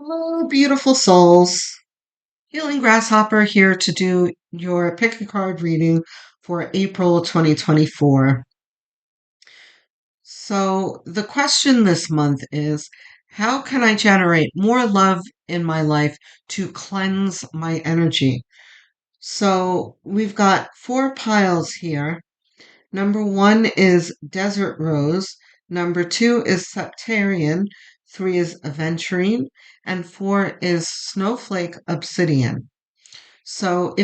Hello, beautiful souls. Healing Grasshopper here to do your pick a card reading for April 2024. So, the question this month is, how can I generate more love in my life to cleanse my energy? So, we've got four piles here. Number one is Desert Rose. Number two is Septarian. Three is Aventurine. And four is Snowflake Obsidian. So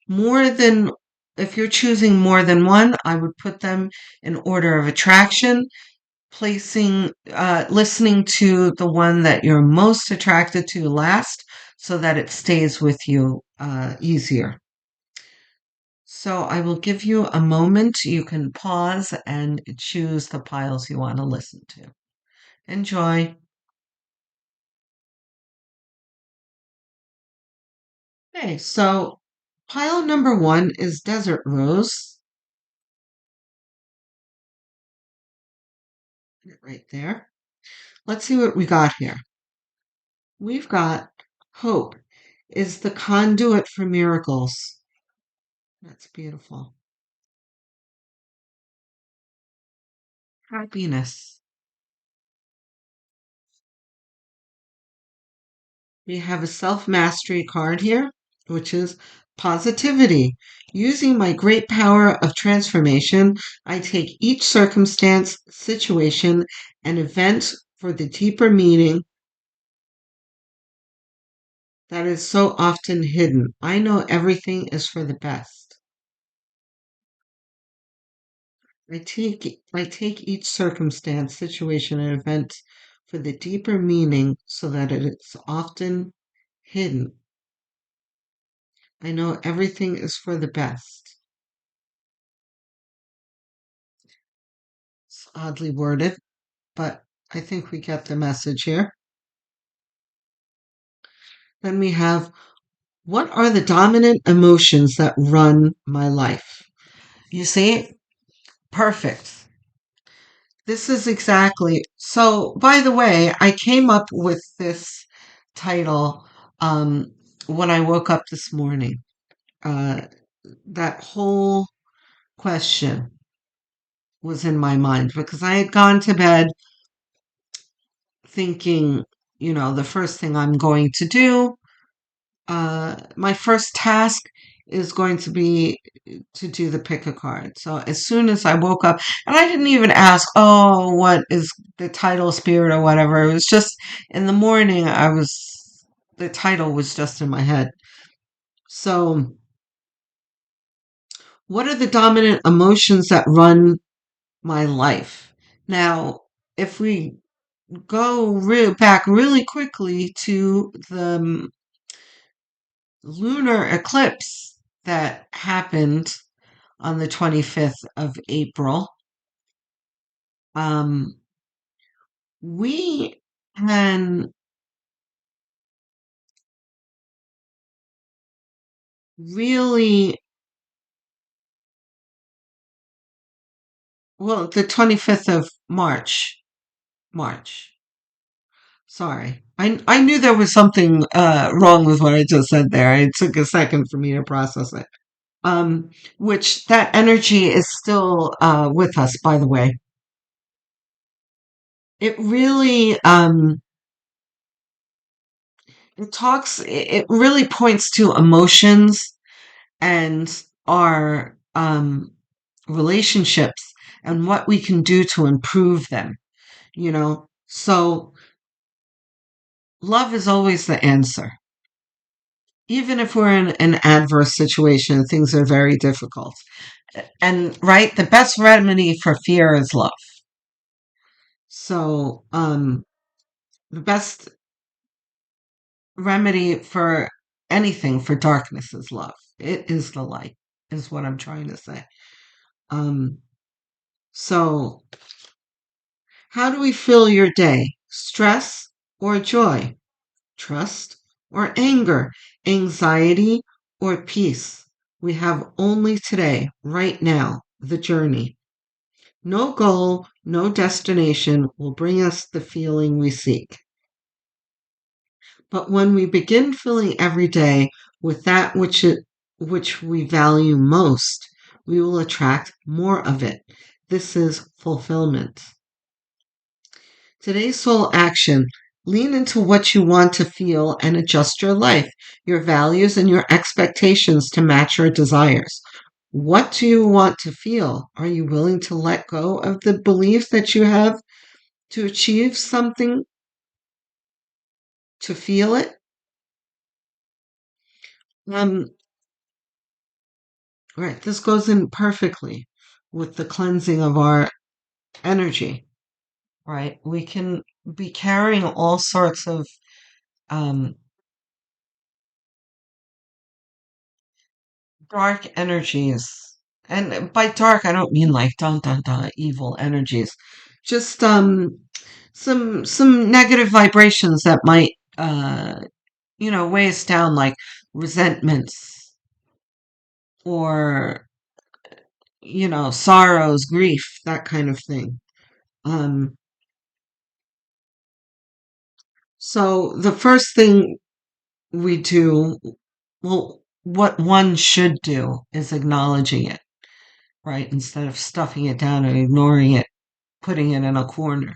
more than, if you're choosing more than one, I would put them in order of attraction, listening to the one that you're most attracted to last so that it stays with you easier. So I will give you a moment. You can pause and choose the piles you want to listen to. Enjoy. Okay, so pile number one is Desert Rose, right there. Let's see what we got here. We've got Hope is the conduit for miracles. That's beautiful. Happiness. We have a self-mastery card here, which is positivity. Using my great power of transformation, I take each circumstance, situation, and event for the deeper meaning that is so often hidden. I know everything is for the best. I take each circumstance, situation, and event for the deeper meaning so that it is often hidden. I know everything is for the best. It's oddly worded, but I think we get the message here. Then we have, what are the dominant emotions that run my life? You see? Perfect. This is exactly. So, by the way, I came up with this title when I woke up this morning. Uh, that whole question was in my mind because I had gone to bed thinking, the first thing I'm going to do, my first task is going to be to do the pick a card. So as soon as I woke up, and I didn't even ask, oh, what is the title, spirit, or whatever. It was just in the morning, the title was just in my head. So, what are the dominant emotions that run my life? Now, if we go back really quickly to the lunar eclipse that happened on the 25th of April, um, we can really, well, the 25th of March. Sorry. I knew there was something wrong with what I just said there. It took a second for me to process it. Which that energy is still with us, by the way. It really it really points to emotions and our relationships and what we can do to improve them, So love is always the answer. Even if we're in an adverse situation, things are very difficult. And right, the best remedy for fear is love. So, the best remedy for anything for darkness is love. It is the light, is what I'm trying to say. Um, so how do we fill your day? Stress or joy? Trust or anger? Anxiety or peace? We have only today, right now, the journey. No goal, no destination will bring us the feeling we seek. But when we begin filling every day with that which we value most, we will attract more of it. This is fulfillment. Today's soul action. Lean into what you want to feel and adjust your life, your values, and your expectations to match your desires. What do you want to feel? Are you willing to let go of the beliefs that you have to achieve something, to feel it? Um, right, this goes in perfectly with the cleansing of our energy, right? We can be carrying all sorts of um, dark energies. And by dark, I don't mean like dun dun dun evil energies. Just some negative vibrations that might weigh us down, like resentments or sorrows, grief, that kind of thing. Um so the first thing we do, well, what one should do is acknowledging it, right? Instead of stuffing it down and ignoring it, putting it in a corner,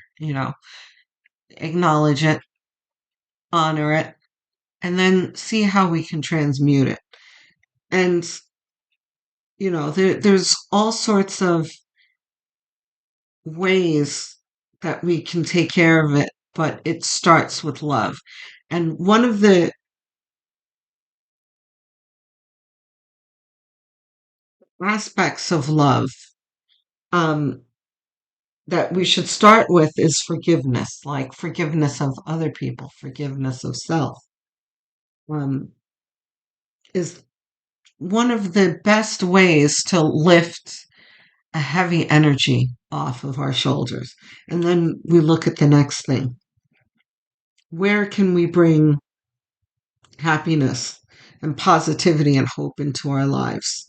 acknowledge it, honor it, and then see how we can transmute it. And, there's all sorts of ways that we can take care of it, but it starts with love. And one of the aspects of love um, that we should start with is forgiveness, like forgiveness of other people, forgiveness of self, um, is one of the best ways to lift a heavy energy off of our shoulders. And then we look at the next thing. Where can we bring happiness and positivity and hope into our lives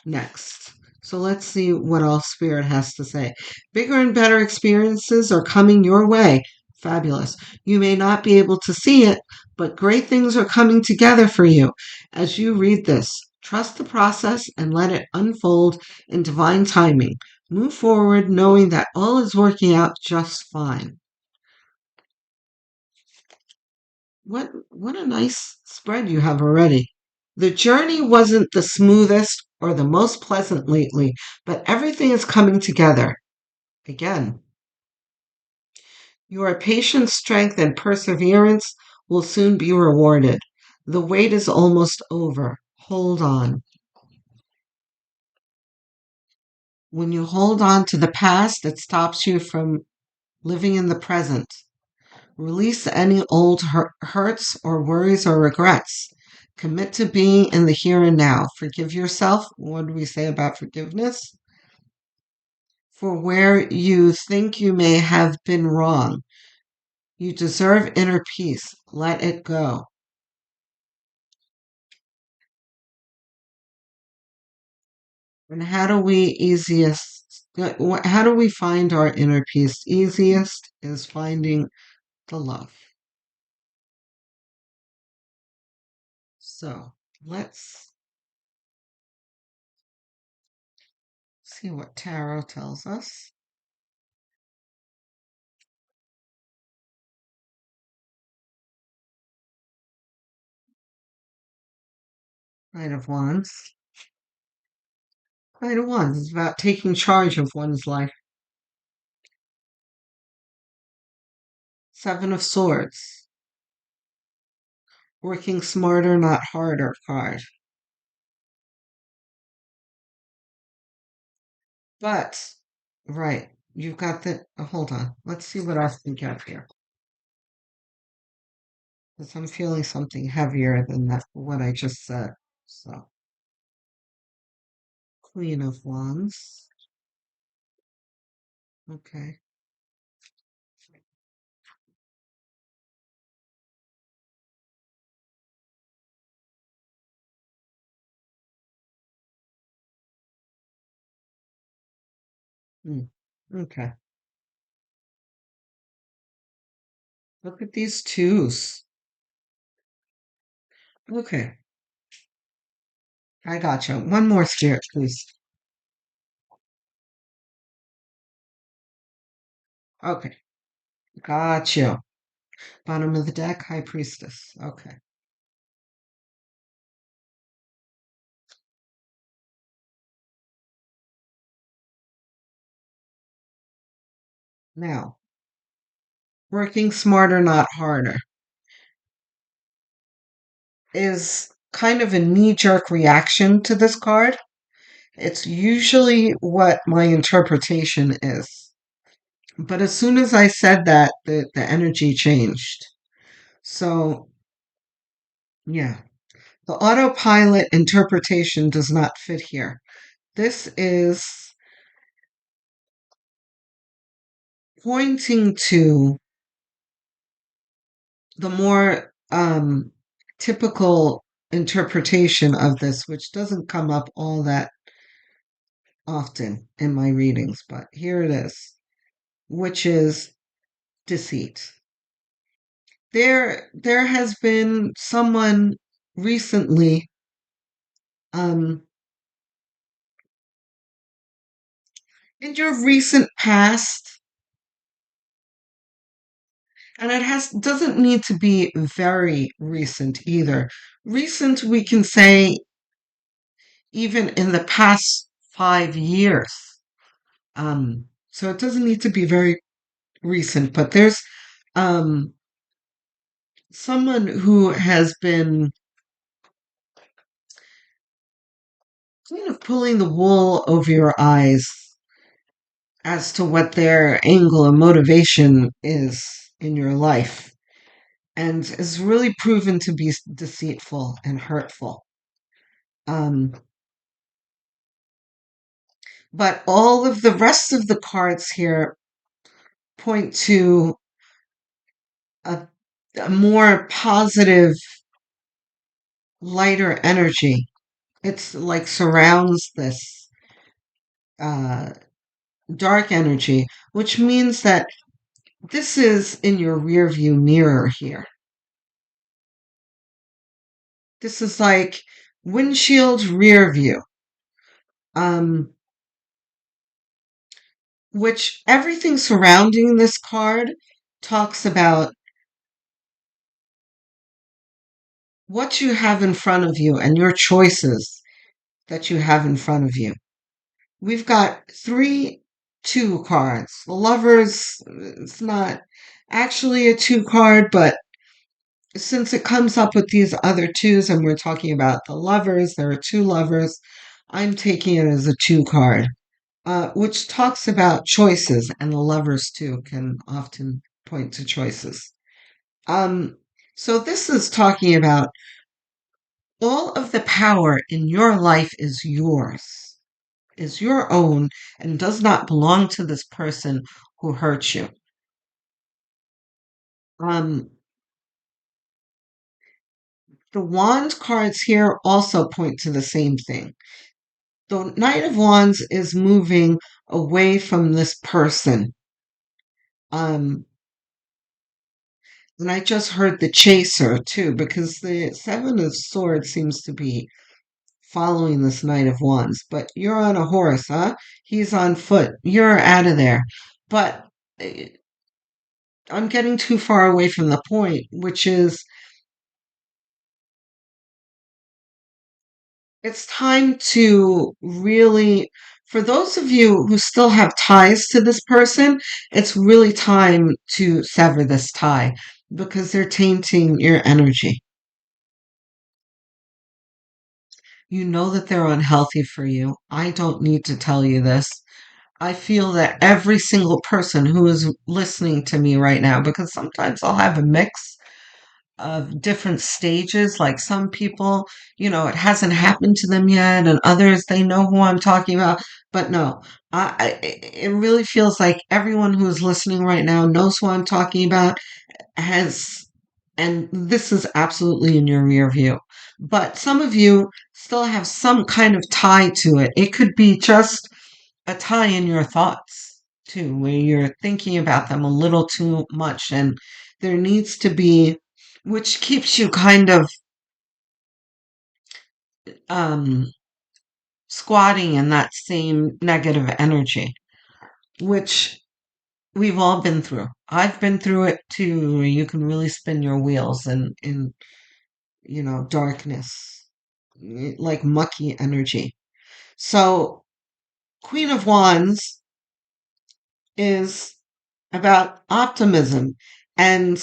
next? So let's see what all Spirit has to say. Bigger and better experiences are coming your way. Fabulous. You may not be able to see it, but great things are coming together for you as you read this. Trust the process and let it unfold in divine timing. Move forward knowing that all is working out just fine. What a nice spread you have already. The journey wasn't the smoothest or the most pleasant lately, but everything is coming together. Again, your patience, strength, and perseverance will soon be rewarded. The wait is almost over. Hold on. When you hold on to the past, it stops you from living in the present. Release any old hurts or worries or regrets. Commit to being in the here and now. Forgive yourself. What do we say about forgiveness? For where you think you may have been wrong. You deserve inner peace. Let it go. And how do we find our inner peace? Easiest is finding the love. So let's see what tarot tells us. Knight of Wands. Knight of Wands is about taking charge of one's life. Seven of Swords. Working smarter, not harder card. But, right, you've got the. Hold on. Let's see what else we got here. Because I'm feeling something heavier than what I just said. So, Queen of Wands. Okay. Hmm. Okay. Look at these twos. Okay, I gotcha. One more spirit, please. Okay, got you. Bottom of the deck, High Priestess. Okay. Now, working smarter, not harder is kind of a knee jerk reaction to this card. It's usually what my interpretation is. But as soon as I said that, the energy changed. So, yeah, the autopilot interpretation does not fit here. This is pointing to the more typical interpretation of this, which doesn't come up all that often in my readings, but here it is, which is deceit. There has been someone recently um in your recent past, and it has doesn't need to be very recent either. Recent, we can say even in the past 5 years. So it doesn't need to be very recent, but there's um someone who has been kind of pulling the wool over your eyes as to what their angle and motivation is in your life, and is really proven to be deceitful and hurtful. Um, but all of the rest of the cards here point to a, a more positive, lighter energy. It's like surrounds this uh, dark energy, which means that this is in your rear view mirror here. This is like windshield rear view, um, which everything surrounding this card talks about what you have in front of you and your choices that you have in front of you. We've got three two cards. The lovers, it's not actually a two card, but since it comes up with these other twos and we're talking about the lovers, there are two lovers, I'm taking it as a two card, which talks about choices, and the lovers too can often point to choices. Um, so this is talking about all of the power in your life is yours, is your own, and does not belong to this person who hurt you. Um, the wand cards here also point to the same thing. The Knight of Wands is moving away from this person. Um, and I just heard the chaser too, because the Seven of Swords seems to be following this Knight of Wands. But you're on a horse, huh? He's on foot. You're out of there. But eh, I'm getting too far away from the point, which is it's time to really, for those of you who still have ties to this person, it's really time to sever this tie because they're tainting your energy. You know that they're unhealthy for you. I don't need to tell you this. I feel that every single person who is listening to me right now, because sometimes I'll have a mix of different stages. Like some people, it hasn't happened to them yet, and others, they know who I'm talking about. But no, it really feels like everyone who is listening right now knows who I'm talking about, has, and this is absolutely in your rear view. But some of you still have some kind of tie to it. It could be just a tie in your thoughts too, where you're thinking about them a little too much, and there needs to be, which keeps you kind of um, squatting in that same negative energy, which we've all been through. I've been through it too, where you can really spin your wheels in darkness, like mucky energy. So, Queen of Wands is about optimism and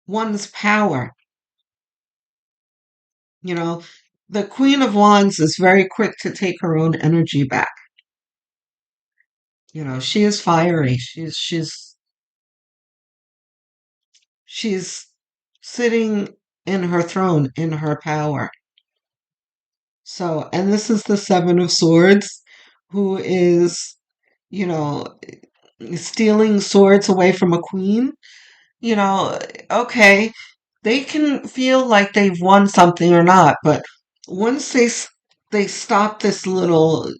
one's power. You know, the Queen of Wands is very quick to take her own energy back. She is fiery. She's sitting in her throne, in her power. So, and this is the Seven of Swords, who is, you know, stealing swords away from a queen. You know, okay, they can feel like they've won something or not, but once they stop this little,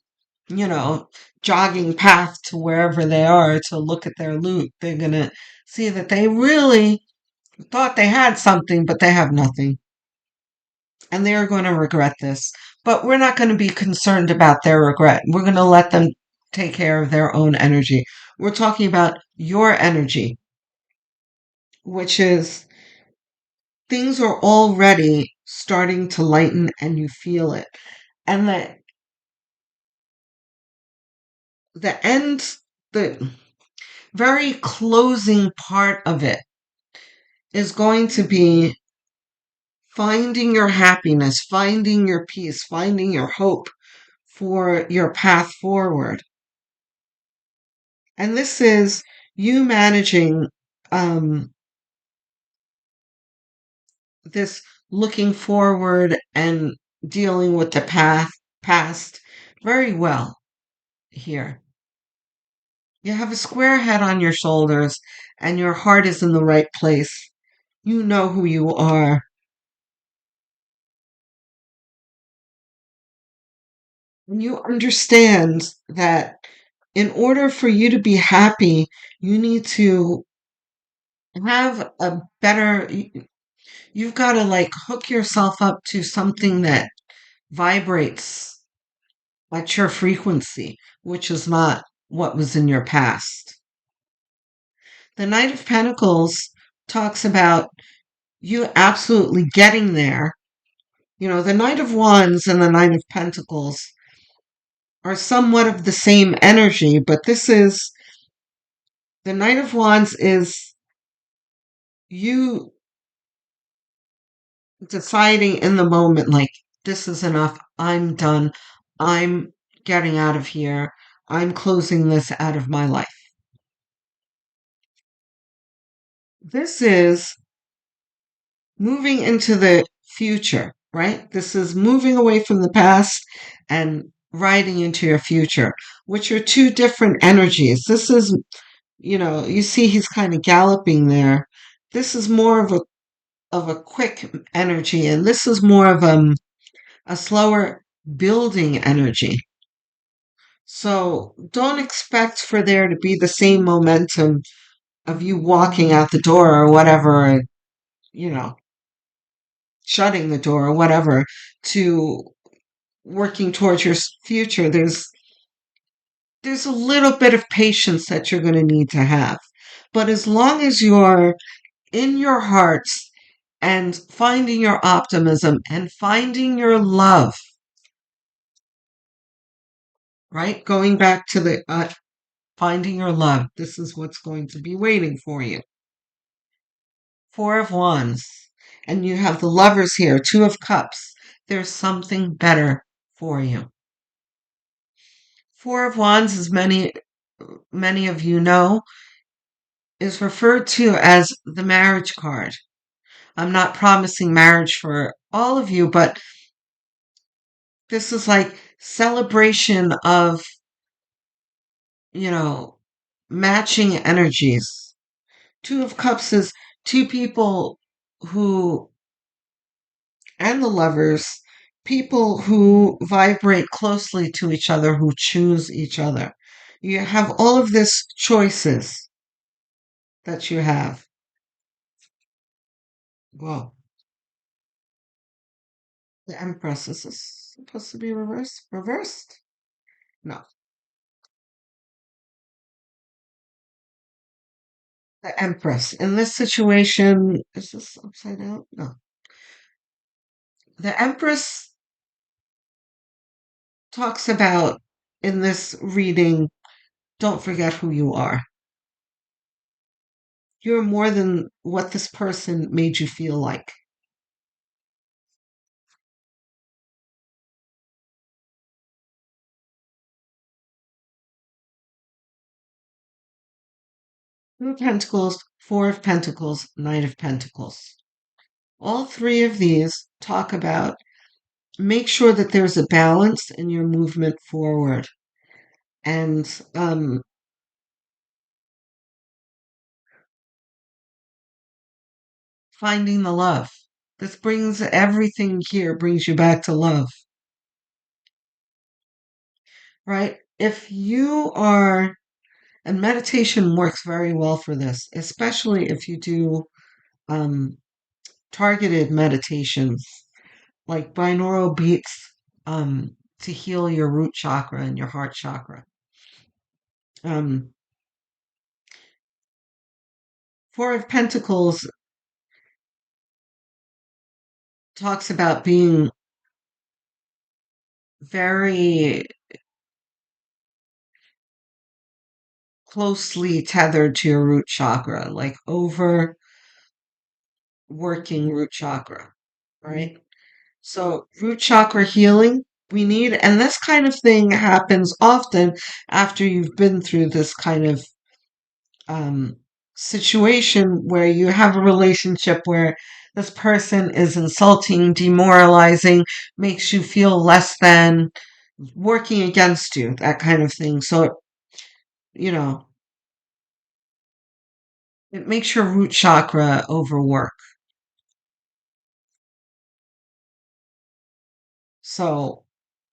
you know, jogging path to wherever they are to look at their loot, they're gonna see that they really thought they had something, but they have nothing. And they're going to regret this. But we're not going to be concerned about their regret. We're going to let them take care of their own energy. We're talking about your energy, which is things are already starting to lighten and you feel it. And the end, the very closing part of it is going to be finding your happiness, finding your peace, finding your hope for your path forward. And this is you managing um, this looking forward and dealing with the past very well here. You have a square head on your shoulders and your heart is in the right place. You know who you are. And you understand that in order for you to be happy, you need to have a better, you've got to like hook yourself up to something that vibrates at your frequency, which is not what was in your past. The Knight of Pentacles talks about you absolutely getting there. The Knight of Wands and the Knight of Pentacles are somewhat of the same energy, but this is the Knight of Wands is you deciding in the moment, like, this is enough. I'm done. I'm getting out of here. I'm closing this out of my life. This is moving into the future, right? This is moving away from the past and riding into your future, which are two different energies. This is, you see he's kind of galloping there. This is more of a quick energy, and this is more of a slower building energy. So don't expect for there to be the same momentum of you walking out the door or whatever, you know, shutting the door or whatever to working towards your future. There's a little bit of patience that you're going to need to have. But as long as you're in your hearts and finding your optimism and finding your love, right? Going back to the finding your love, this is what's going to be waiting for you. Four of Wands. And you have the lovers here, Two of Cups. There's something better for you. Four of Wands, as many of you know, is referred to as the marriage card. I'm not promising marriage for all of you, but this is like celebration of, you know, matching energies. Two of Cups is two people who, and the lovers, people who vibrate closely to each other, who choose each other. You have all of this choices that you have. Well, The Empress. Is this supposed to be reversed? Reversed? No. The Empress. In this situation, is this upside down? No. The Empress talks about in this reading, don't forget who you are. You're more than what this person made you feel like. Two of Pentacles, Four of Pentacles, Knight of Pentacles. All three of these talk about make sure that there's a balance in your movement forward and finding the love. This brings everything here, brings you back to love, right? If you are, and meditation works very well for this, especially if you do um, targeted meditations like binaural beats to heal your root chakra and your heart chakra. Um, Four of Pentacles talks about being very closely tethered to your root chakra, like overworking root chakra, right? So, root chakra healing, we need, and this kind of thing happens often after you've been through this kind of um, situation where you have a relationship where this person is insulting, demoralizing, makes you feel less than, working against you, that kind of thing. So, you know, it makes your root chakra overwork. So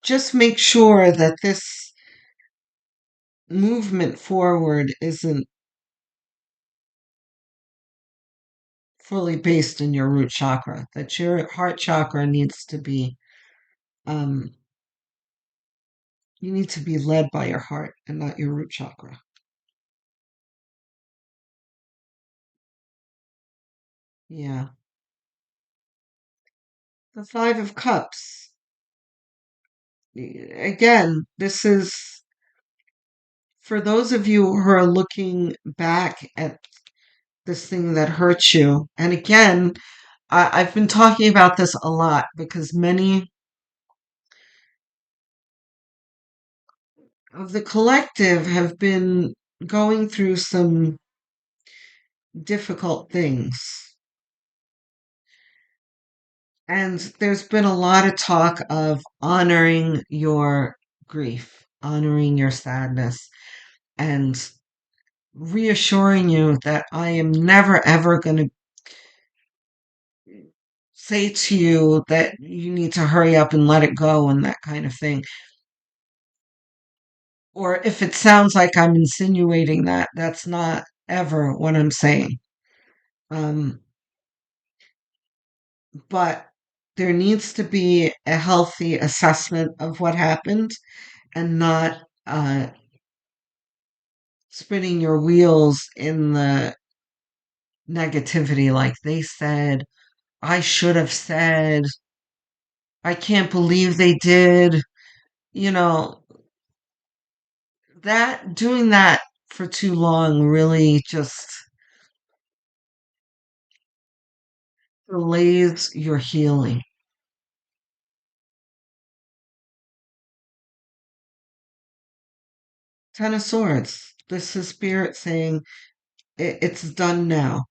just make sure that this movement forward isn't fully based in your root chakra, that your heart chakra needs to be, um, you need to be led by your heart and not your root chakra. Yeah. The Five of Cups. Again, this is for those of you who are looking back at this thing that hurts you. And again, I've been talking about this a lot because many of the collective have been going through some difficult things. And there's been a lot of talk of honoring your grief, honoring your sadness, and reassuring you that I am never ever going to say to you that you need to hurry up and let it go and that kind of thing. Or if it sounds like I'm insinuating that, that's not ever what I'm saying. Um, but there needs to be a healthy assessment of what happened and not spinning your wheels in the negativity like they said, I should have said, I can't believe they did. You know, that doing that for too long really just delays your healing. Ten of Swords. This is Spirit saying it's done now.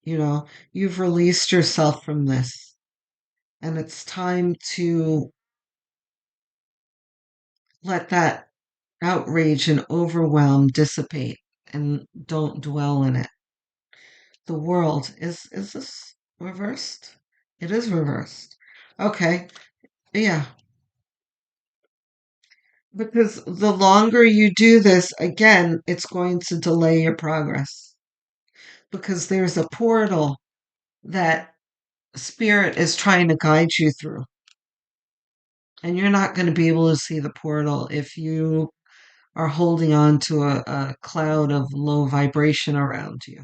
You know, you've released yourself from this, and it's time to let that outrage and overwhelm dissipate and don't dwell in it. The world is this reversed? It is reversed. Okay. Yeah. Because the longer you do this, again, it's going to delay your progress. Because there's a portal that spirit is trying to guide you through. And you're not going to be able to see the portal if you are holding on to a cloud of low vibration around you.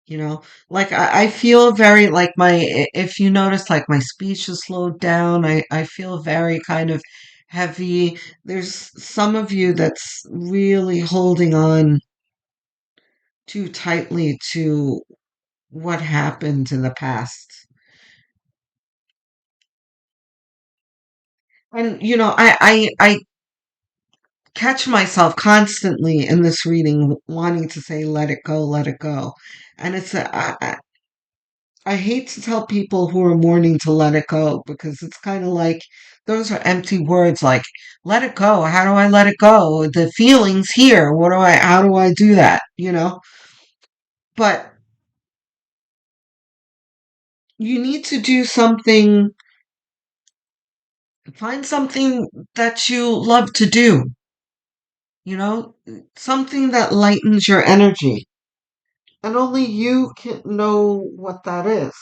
You know, like I feel very like if you notice, like my speech is slowed down, I feel very kind of heavy. There's some of you that's really holding on too tightly to what happened in the past. And, I catch myself constantly in this reading wanting to say, let it go, let it go. And I hate to tell people who are mourning to let it go because it's kind of like those are empty words like, let it go. How do I let it go? The feeling's here. How do I do that? But you need to do something, find something that you love to do, you know, something that lightens your energy. And only you can know what that is.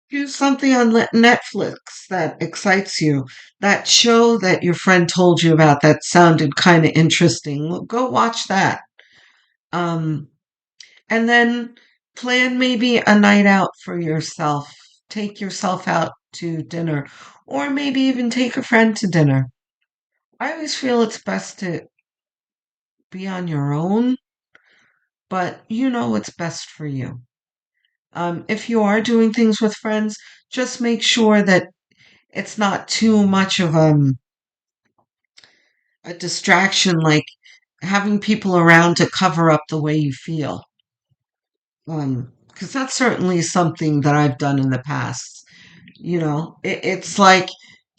Do something on Netflix that excites you. That show that your friend told you about that sounded kind of interesting. Well, go watch that. Um, and then plan maybe a night out for yourself. Take yourself out to dinner, or maybe even take a friend to dinner. I always feel it's best to be on your own, but you know what's best for you. If you are doing things with friends, just make sure that it's not too much of a distraction, like having people around to cover up the way you feel. Because that's certainly something that I've done in the past. It's like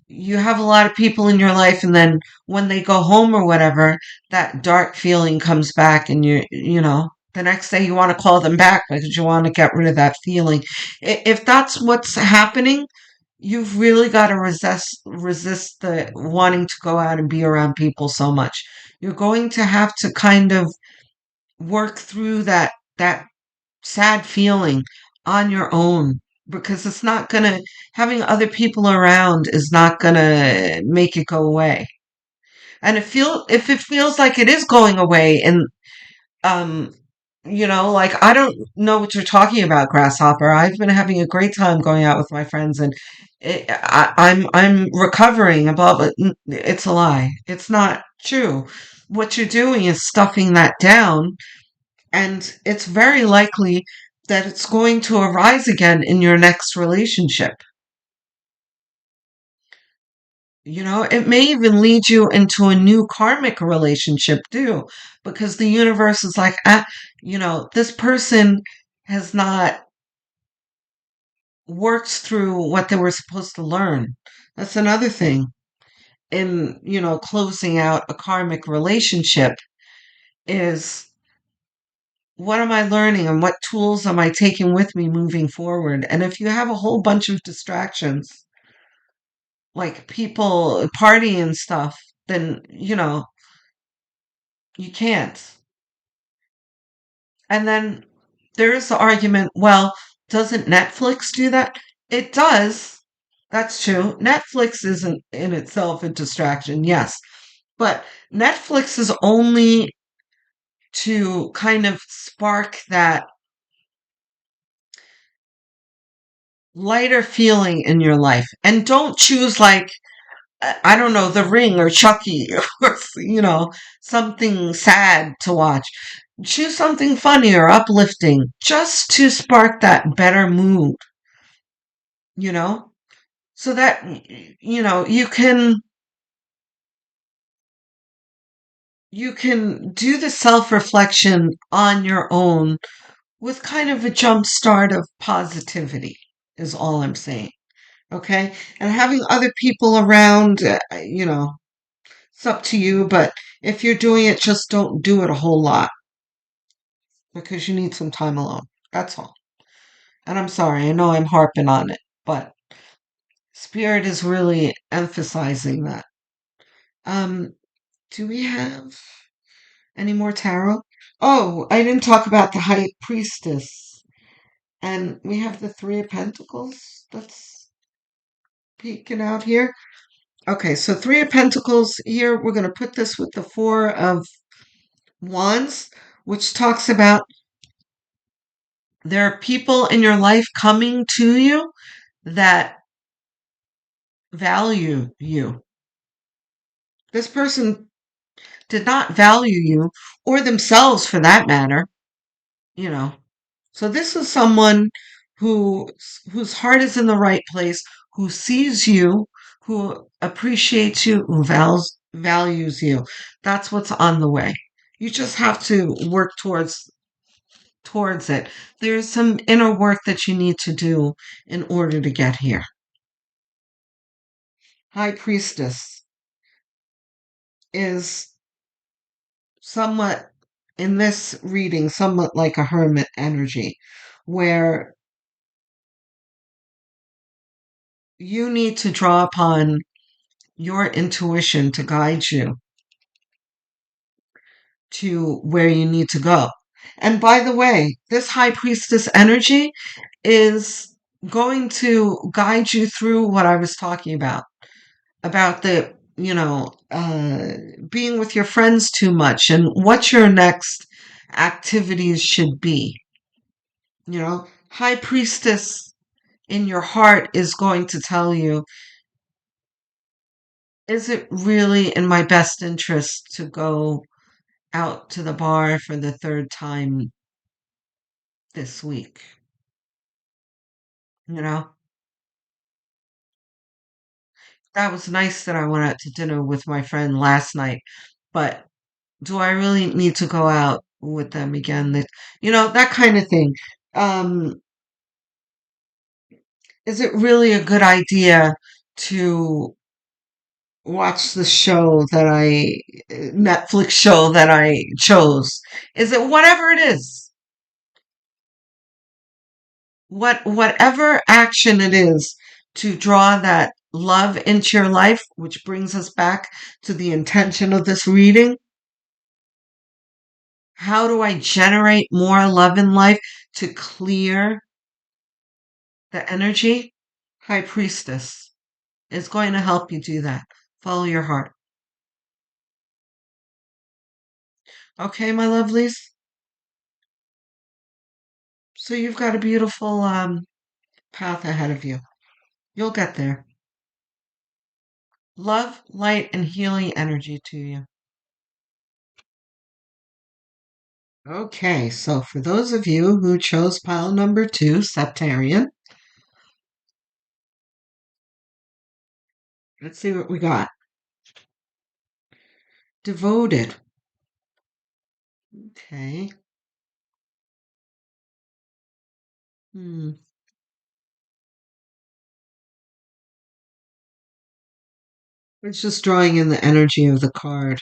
you have a lot of people in your life, and then when they go home or whatever, that dark feeling comes back, and the next day you want to call them back because you want to get rid of that feeling. If that's what's happening, you've really got to resist the wanting to go out and be around people so much. You're going to have to kind of work through that sad feeling on your own because it's not gonna having other people around is not gonna make it go away. And if it feels like it is going away and um like I don't know what you're talking about, Grasshopper. I've been having a great time going out with my friends, and I'm recovering above it. It's a lie. It's not true. What you're doing is stuffing that down, and it's very likely that it's going to arise again in your next relationship. It may even lead you into a new karmic relationship too, because the universe is like, this person has not worked through what they were supposed to learn. That's another thing in, closing out a karmic relationship is what am I learning and what tools am I taking with me moving forward? And if you have a whole bunch of distractions, like people partying and stuff, then, you can't. And then there is the argument, well, doesn't Netflix do that? It does. That's true. Netflix isn't in itself a distraction, yes. But Netflix is only to kind of spark that lighter feeling in your life. And don't choose like, I don't know, The Ring or Chucky or, something sad to watch. Choose something funny or uplifting just to spark that better mood, you know, so that, you can do the self-reflection on your own with kind of a jump start of positivity is all I'm saying. Okay. And having other people around, it's up to you, but if you're doing it, just don't do it a whole lot because you need some time alone. That's all. And I'm sorry, I know I'm harping on it, but Spirit is really emphasizing that. Um, do we have any more tarot? Oh, I didn't talk about the High Priestess. And we have the Three of Pentacles that's peeking out here. Okay, so Three of Pentacles here, we're going to put this with the Four of Wands, which talks about there are people in your life coming to you that value you. This person did not value you, or themselves for that matter, you know. So this is someone who whose heart is in the right place, who sees you, who appreciates you, who values you. That's what's on the way. You just have to work towards it. There's some inner work that you need to do in order to get here. High Priestess is somewhat, in this reading, somewhat like a hermit energy, where you need to draw upon your intuition to guide you to where you need to go. And by the way, this High Priestess energy is going to guide you through what I was talking about the, being with your friends too much and what your next activities should be. High Priestess in your heart is going to tell you, is it really in my best interest to go out to the bar for the third time this week? You know, that was nice that I went out to dinner with my friend last night, but do I really need to go out with them again? That kind of thing. Um, is it really a good idea to watch the Netflix show that I chose? Is it whatever it is? Whatever action it is to draw that love into your life, which brings us back to the intention of this reading. How do I generate more love in life to clear the energy? High Priestess is going to help you do that. Follow your heart. Okay, my lovelies? So you've got a beautiful path ahead of you. You'll get there. Love, light, and healing energy to you. Okay, so for those of you who chose pile number 2, Septarian, let's see what we got. Devoted. Okay. Hmm. It's just drawing in the energy of the card.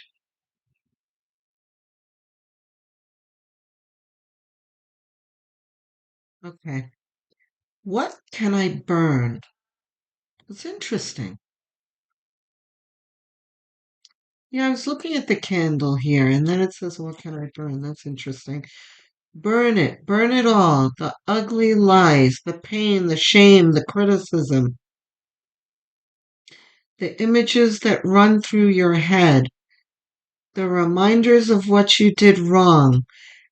Okay. What can I burn? It's interesting. Yeah, I was looking at the candle here, and then it says, what can I burn? That's interesting. Burn it all. The ugly lies, the pain, the shame, the criticism, the images that run through your head, the reminders of what you did wrong,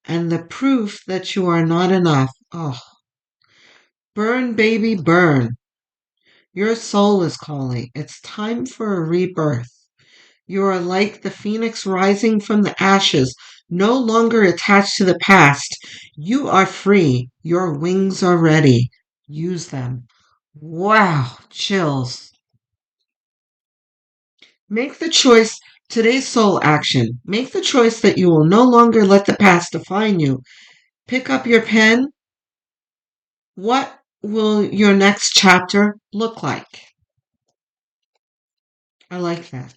and the proof that you are not enough. Oh, burn, baby, burn. Your soul is calling. It's time for a rebirth. You are like the phoenix rising from the ashes, no longer attached to the past. You are free. Your wings are ready. Use them. Wow, chills. Make the choice, today's soul action. Make the choice that you will no longer let the past define you. Pick up your pen. What will your next chapter look like? I like that.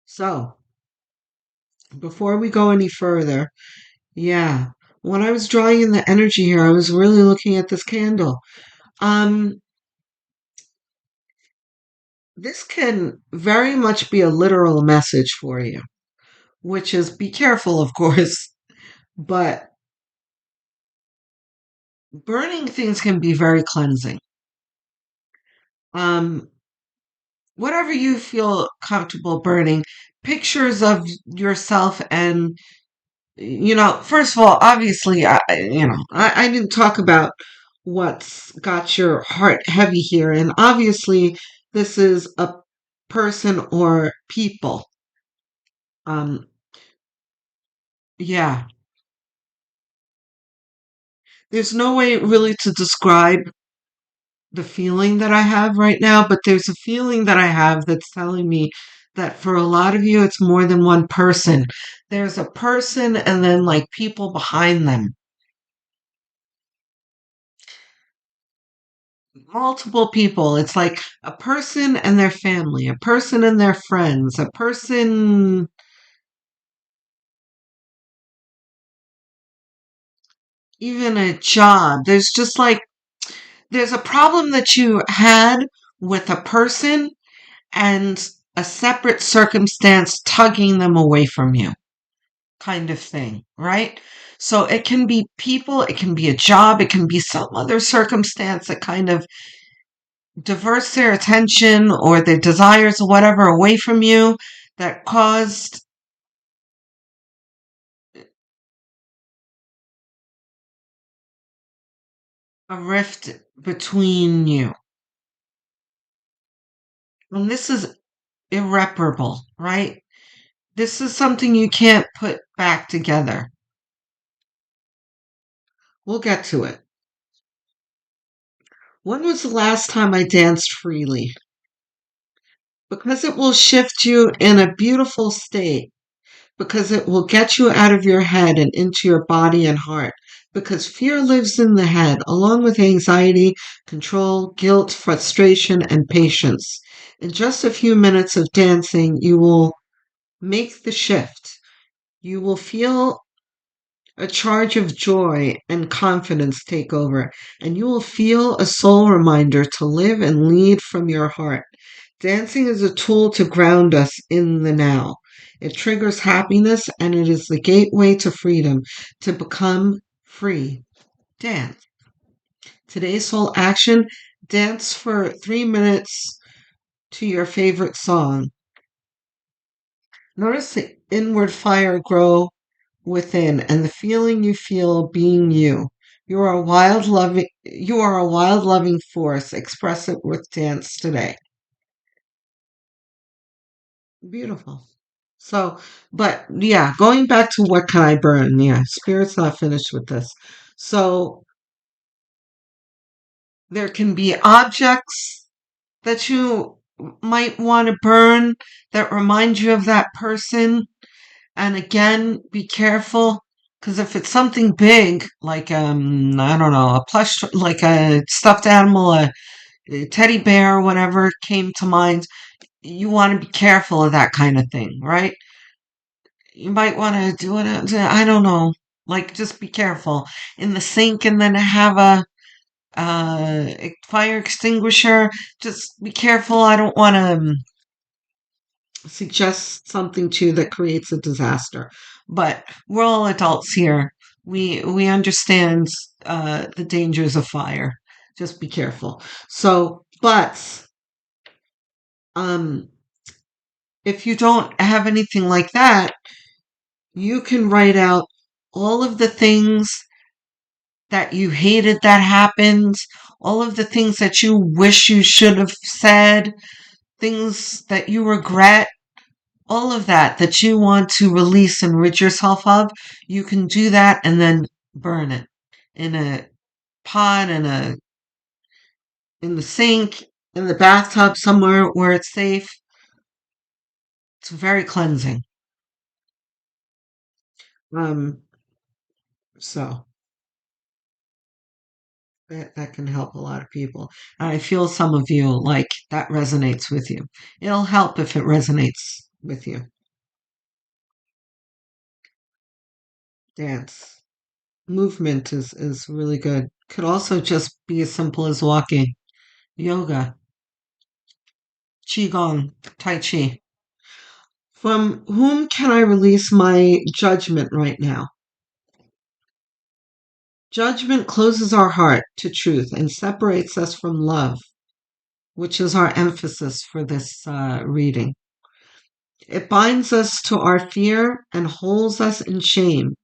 So, before we go any further, yeah, when I was drawing in the energy here, I was really looking at this candle. Um, this can very much be a literal message for you. which is be careful, of course, but burning things can be very cleansing. Um, Whatever you feel comfortable burning, pictures of yourself and first of all, obviously, I didn't talk about what's got your heart heavy here, and obviously, this is a person or people. Um, yeah, there's no way really to describe the feeling that I have right now, but there's a feeling that I have that's telling me that for a lot of you, it's more than one person. There's a person and then like people behind them, multiple people. It's like a person and their family, a person and their friends, a person, even a job. There's a problem that you had with a person and a separate circumstance tugging them away from you, kind of thing, right? So it can be people, it can be a job, it can be some other circumstance that kind of diverts their attention or their desires or whatever away from you that caused a rift between you. And this is irreparable, right? This is something you can't put back together. We'll get to it. When was the last time I danced freely? Because it will shift you in a beautiful state, because it will get you out of your head and into your body and heart. Because fear lives in the head, along with anxiety, control, guilt, frustration, and patience. In just a few minutes of dancing, you will make the shift. You will feel a charge of joy and confidence take over, and you will feel a soul reminder to live and lead from your heart. Dancing is a tool to ground us in the now. It triggers happiness and it is the gateway to freedom, to become free. Dance. Today's soul action: dance for 3 minutes to your favorite song. Notice the inward fire grow within and the feeling you feel being you. You are a wild loving force. Express it with dance today. Beautiful. So, but yeah, going back to what can I burn? Yeah, spirit's not finished with this. So there can be objects that you might want to burn that remind you of that person. And again, be careful because if it's something big, like I don't know, a plush, like a stuffed animal, a teddy bear, or whatever came to mind, you want to be careful of that kind of thing, right? You might want to do it. I don't know. Like, just be careful in the sink, and then have a fire extinguisher. Just be careful. I don't want to suggest something to you that creates a disaster. But we're all adults here. We understand the dangers of fire. Just be careful. So, but um, if you don't have anything like that, you can write out all of the things that you hated that happened, all of the things that you wish you should have said, things that you regret, all of that you want to release and rid yourself of. You can do that and then burn it in a pot, in the sink, in the bathtub, somewhere where it's safe. It's very cleansing. Um, so that can help a lot of people. And I feel some of you like that resonates with you. It'll help if it resonates with you. Dance. Movement is really good. Could also just be as simple as walking. Yoga, qigong, tai chi. From whom can I release my judgment right now? Judgment closes our heart to truth and separates us from love, which is our emphasis for this reading. It binds us to our fear and holds us in shame.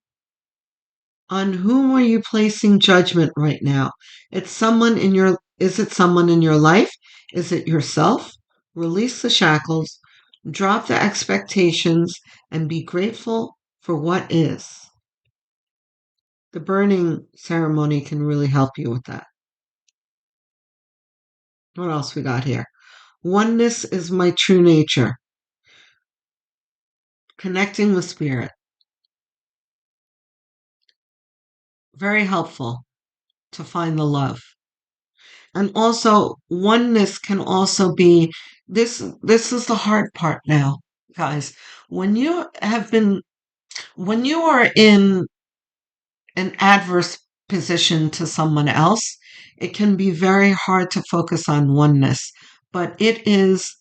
On whom are you placing judgment right now? Is it someone in your life? Is it yourself? Release the shackles, drop the expectations, and be grateful for what is. The burning ceremony can really help you with that. What else we got here? Oneness is my true nature. Connecting with spirit. Very helpful to find the love. And also oneness can also be this is the hard part now, guys. When you have been when you are in an adverse position to someone else, it can be very hard to focus on oneness, but it is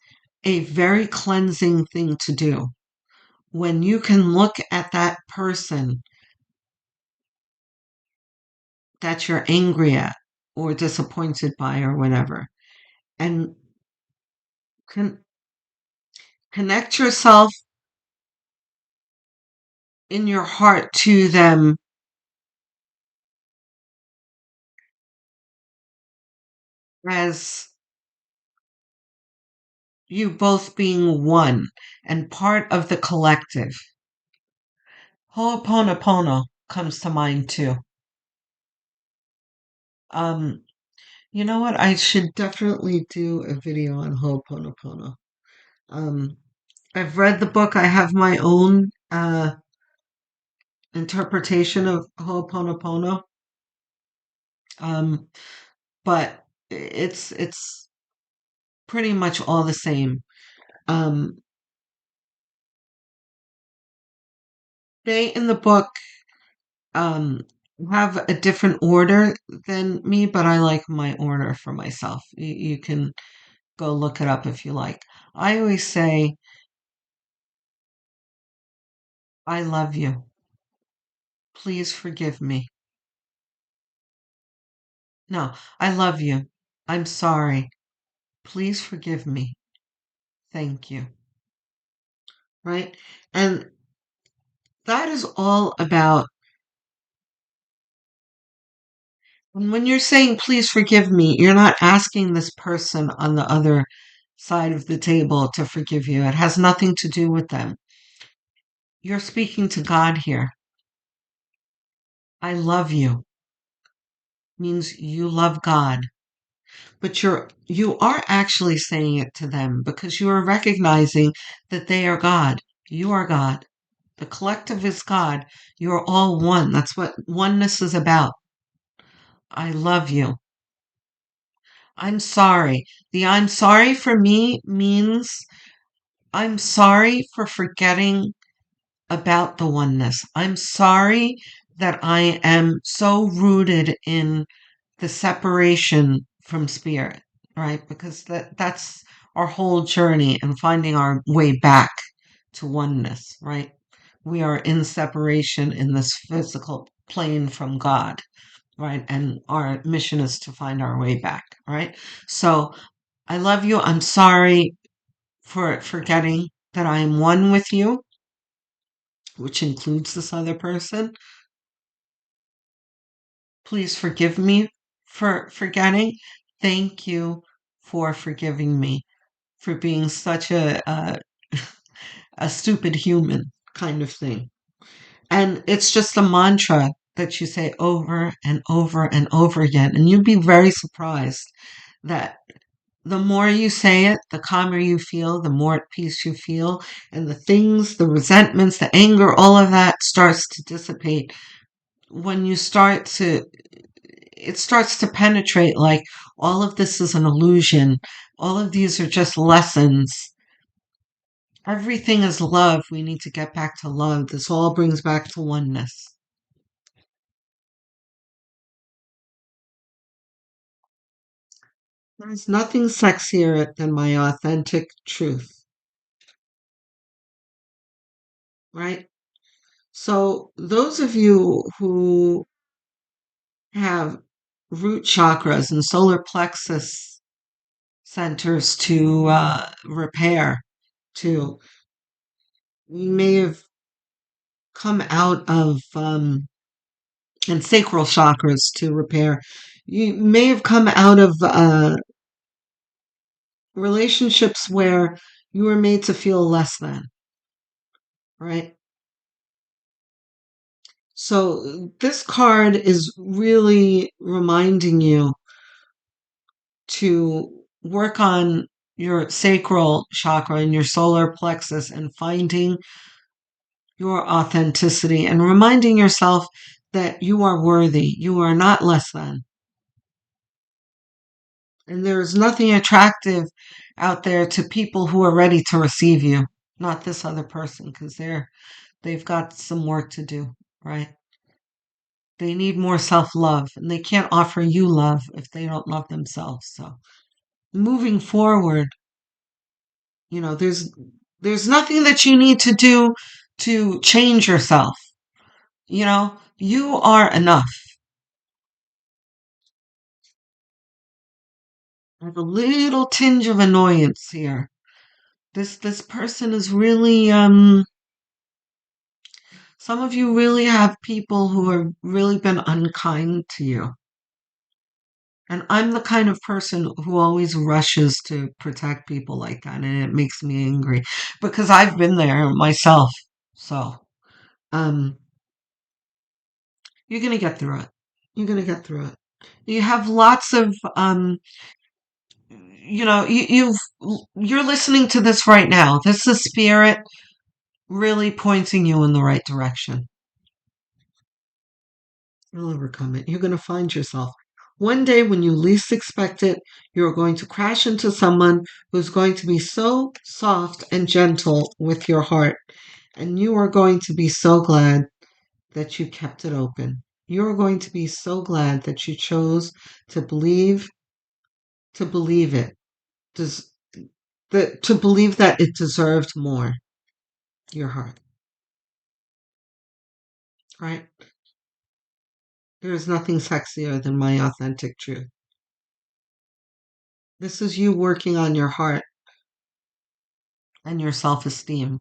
a very cleansing thing to do. When you can look at that person that you're angry at or disappointed by or whatever, and con- connect yourself in your heart to them as you both being one and part of the collective. Ho'oponopono comes to mind too. Um, you know what? I should definitely do a video on Ho'oponopono. Um, I've read the book. I have my own interpretation of Ho'oponopono. Um, but it's pretty much all the same. Um, they in the book um have a different order than me, but I like my order for myself. You can go look it up if you like. I always say, I love you. Please forgive me. No, I love you. I'm sorry. Please forgive me. Thank you. Right? And that is all about, and when you're saying, please forgive me, you're not asking this person on the other side of the table to forgive you. It has nothing to do with them. You're speaking to God here. I love you means you love God. But you are actually saying it to them because you are recognizing that they are God. You are God. The collective is God. You are all one. That's what oneness is about. I love you. I'm sorry. The I'm sorry for me means I'm sorry for forgetting about the oneness. I'm sorry that I am so rooted in the separation from spirit, right? Because that's our whole journey and finding our way back to oneness, right? We are in separation in this physical plane from God, right? And our mission is to find our way back, right? So I love you. I'm sorry for forgetting that I am one with you, which includes this other person. Please forgive me for forgetting. Thank you for forgiving me for being such a stupid human kind of thing. And it's just a mantra that you say over and over and over again. And you'd be very surprised that the more you say it, the calmer you feel, the more at peace you feel, and the things, the resentments, the anger, all of that starts to dissipate when you start to it starts to penetrate like all of this is an illusion. All of these are just lessons. Everything is love. We need to get back to love. This all brings back to oneness. There's nothing sexier than my authentic truth. right? So those of you who have root chakras and solar plexus centers to repair, to you may have come out of and sacral chakras to repair. You may have come out of relationships where you were made to feel less than, right? So this card is really reminding you to work on your sacral chakra and your solar plexus and finding your authenticity and reminding yourself that you are worthy. You are not less than. And there is nothing attractive out there to people who are ready to receive you, not this other person, because they've got some work to do, right? They need more self-love, and they can't offer you love if they don't love themselves. So moving forward, there's nothing that you need to do to change yourself. You are enough. I have a little tinge of annoyance here. This person is really some of you really have people who have really been unkind to you. And I'm the kind of person who always rushes to protect people like that, and it makes me angry because I've been there myself. So, um, you're gonna get through it. You're gonna get through it. You have lots of, you're listening to this right now. This is spirit really pointing you in the right direction. You'll overcome it. You're going to find yourself. One day, when you least expect it, you're going to crash into someone who's going to be so soft and gentle with your heart. And you are going to be so glad that you kept it open. You're going to be so glad that you chose to believe it, Des- to believe that it deserved more, your heart, right? There is nothing sexier than my authentic truth. This is you working on your heart and your self-esteem.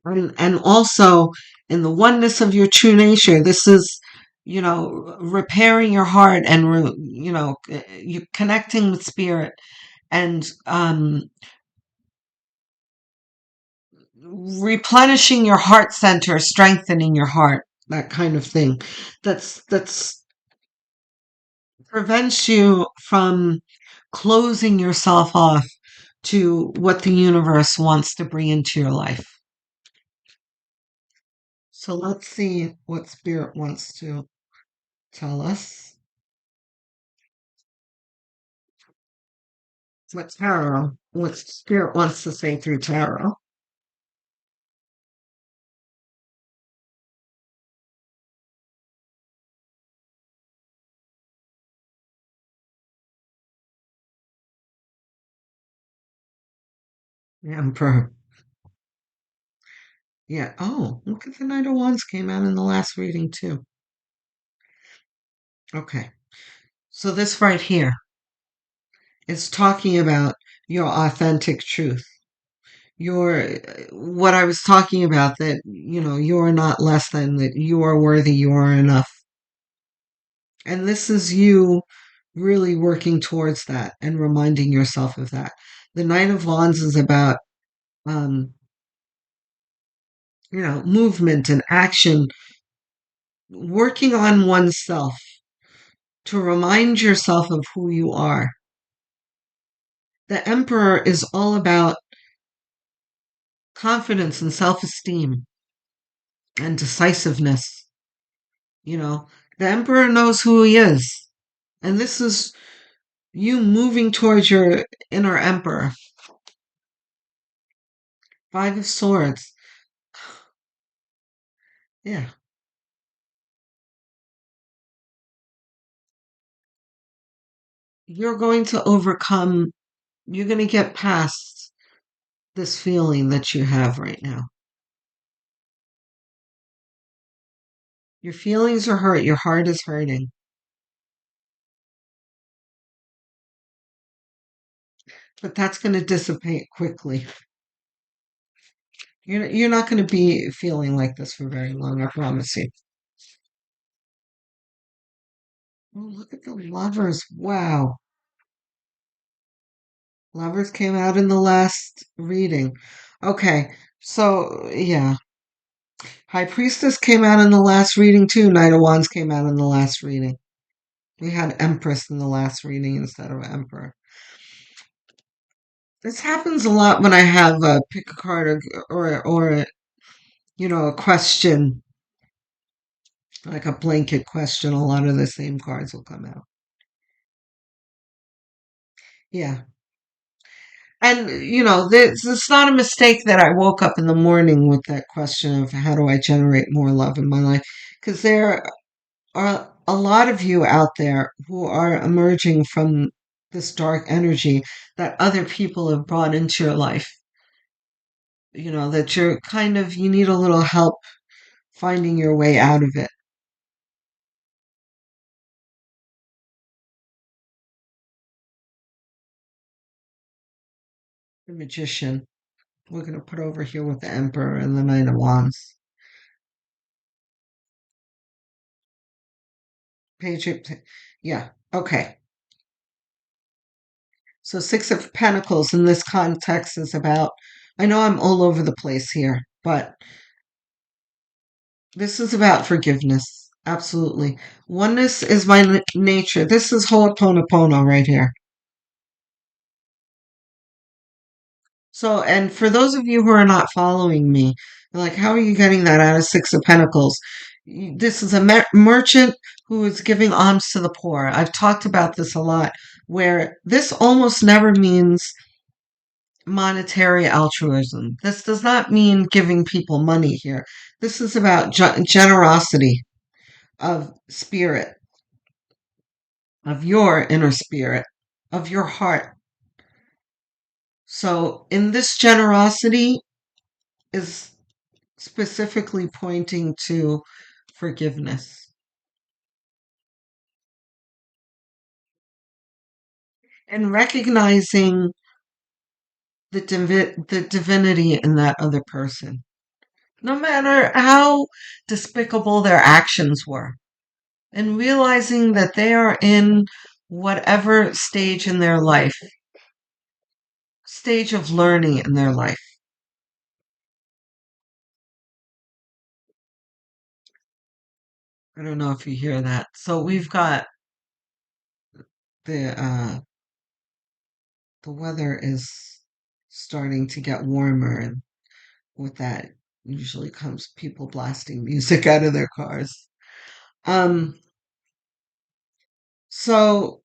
And also in the oneness of your true nature, this is, repairing your heart and, you connecting with spirit and replenishing your heart center, strengthening your heart, that kind of thing. That's prevents you from closing yourself off to what the universe wants to bring into your life. So let's see what spirit wants to tell us. What spirit wants to say through tarot. The Emperor. Yeah. Oh, look at the Knight of Wands came out in the last reading too. Okay. So this right here is talking about your authentic truth. Your what I was talking about, that you're not less than, that you are worthy, you are enough. And this is you really working towards that and reminding yourself of that. The Knight of Wands is about um, movement and action, working on oneself to remind yourself of who you are. The Emperor is all about confidence and self-esteem and decisiveness. The Emperor knows who he is. And this is you moving towards your inner Emperor. Five of Swords. Yeah. You're going to overcome, you're going to get past this feeling that you have right now. Your feelings are hurt. Your heart is hurting. But that's going to dissipate quickly. You're not going to be feeling like this for very long, I promise you. Oh, look at the lovers. Wow. Lovers came out in the last reading. Okay, so yeah. High Priestess came out in the last reading too. Knight of Wands came out in the last reading. We had Empress in the last reading instead of Emperor. This happens a lot when I have pick a card or a question, like a blanket question. A lot of the same cards will come out. Yeah. And, it's not a mistake that I woke up in the morning with that question of how do I generate more love in my life? Because there are a lot of you out there who are emerging from this dark energy that other people have brought into your life. That you need a little help finding your way out of it. The Magician. We're going to put over here with the Emperor and the Knight of Wands. Page, yeah, okay. So Six of Pentacles in this context is about, I know I'm all over the place here, but this is about forgiveness. Absolutely. Oneness is my nature. This is Ho'oponopono right here. So, and for those of you who are not following me, like, how are you getting that out of Six of Pentacles? This is a merchant who is giving alms to the poor. I've talked about this a lot, where this almost never means monetary altruism. This does not mean giving people money here. This is about generosity of spirit, of your inner spirit, of your heart. So, in this generosity is specifically pointing to forgiveness and recognizing the divinity in that other person, no matter how despicable their actions were, and realizing that they are in whatever stage in their life, stage of learning in their life. I don't know if you hear that. So we've got the weather is starting to get warmer, and with that usually comes people blasting music out of their cars. Um, so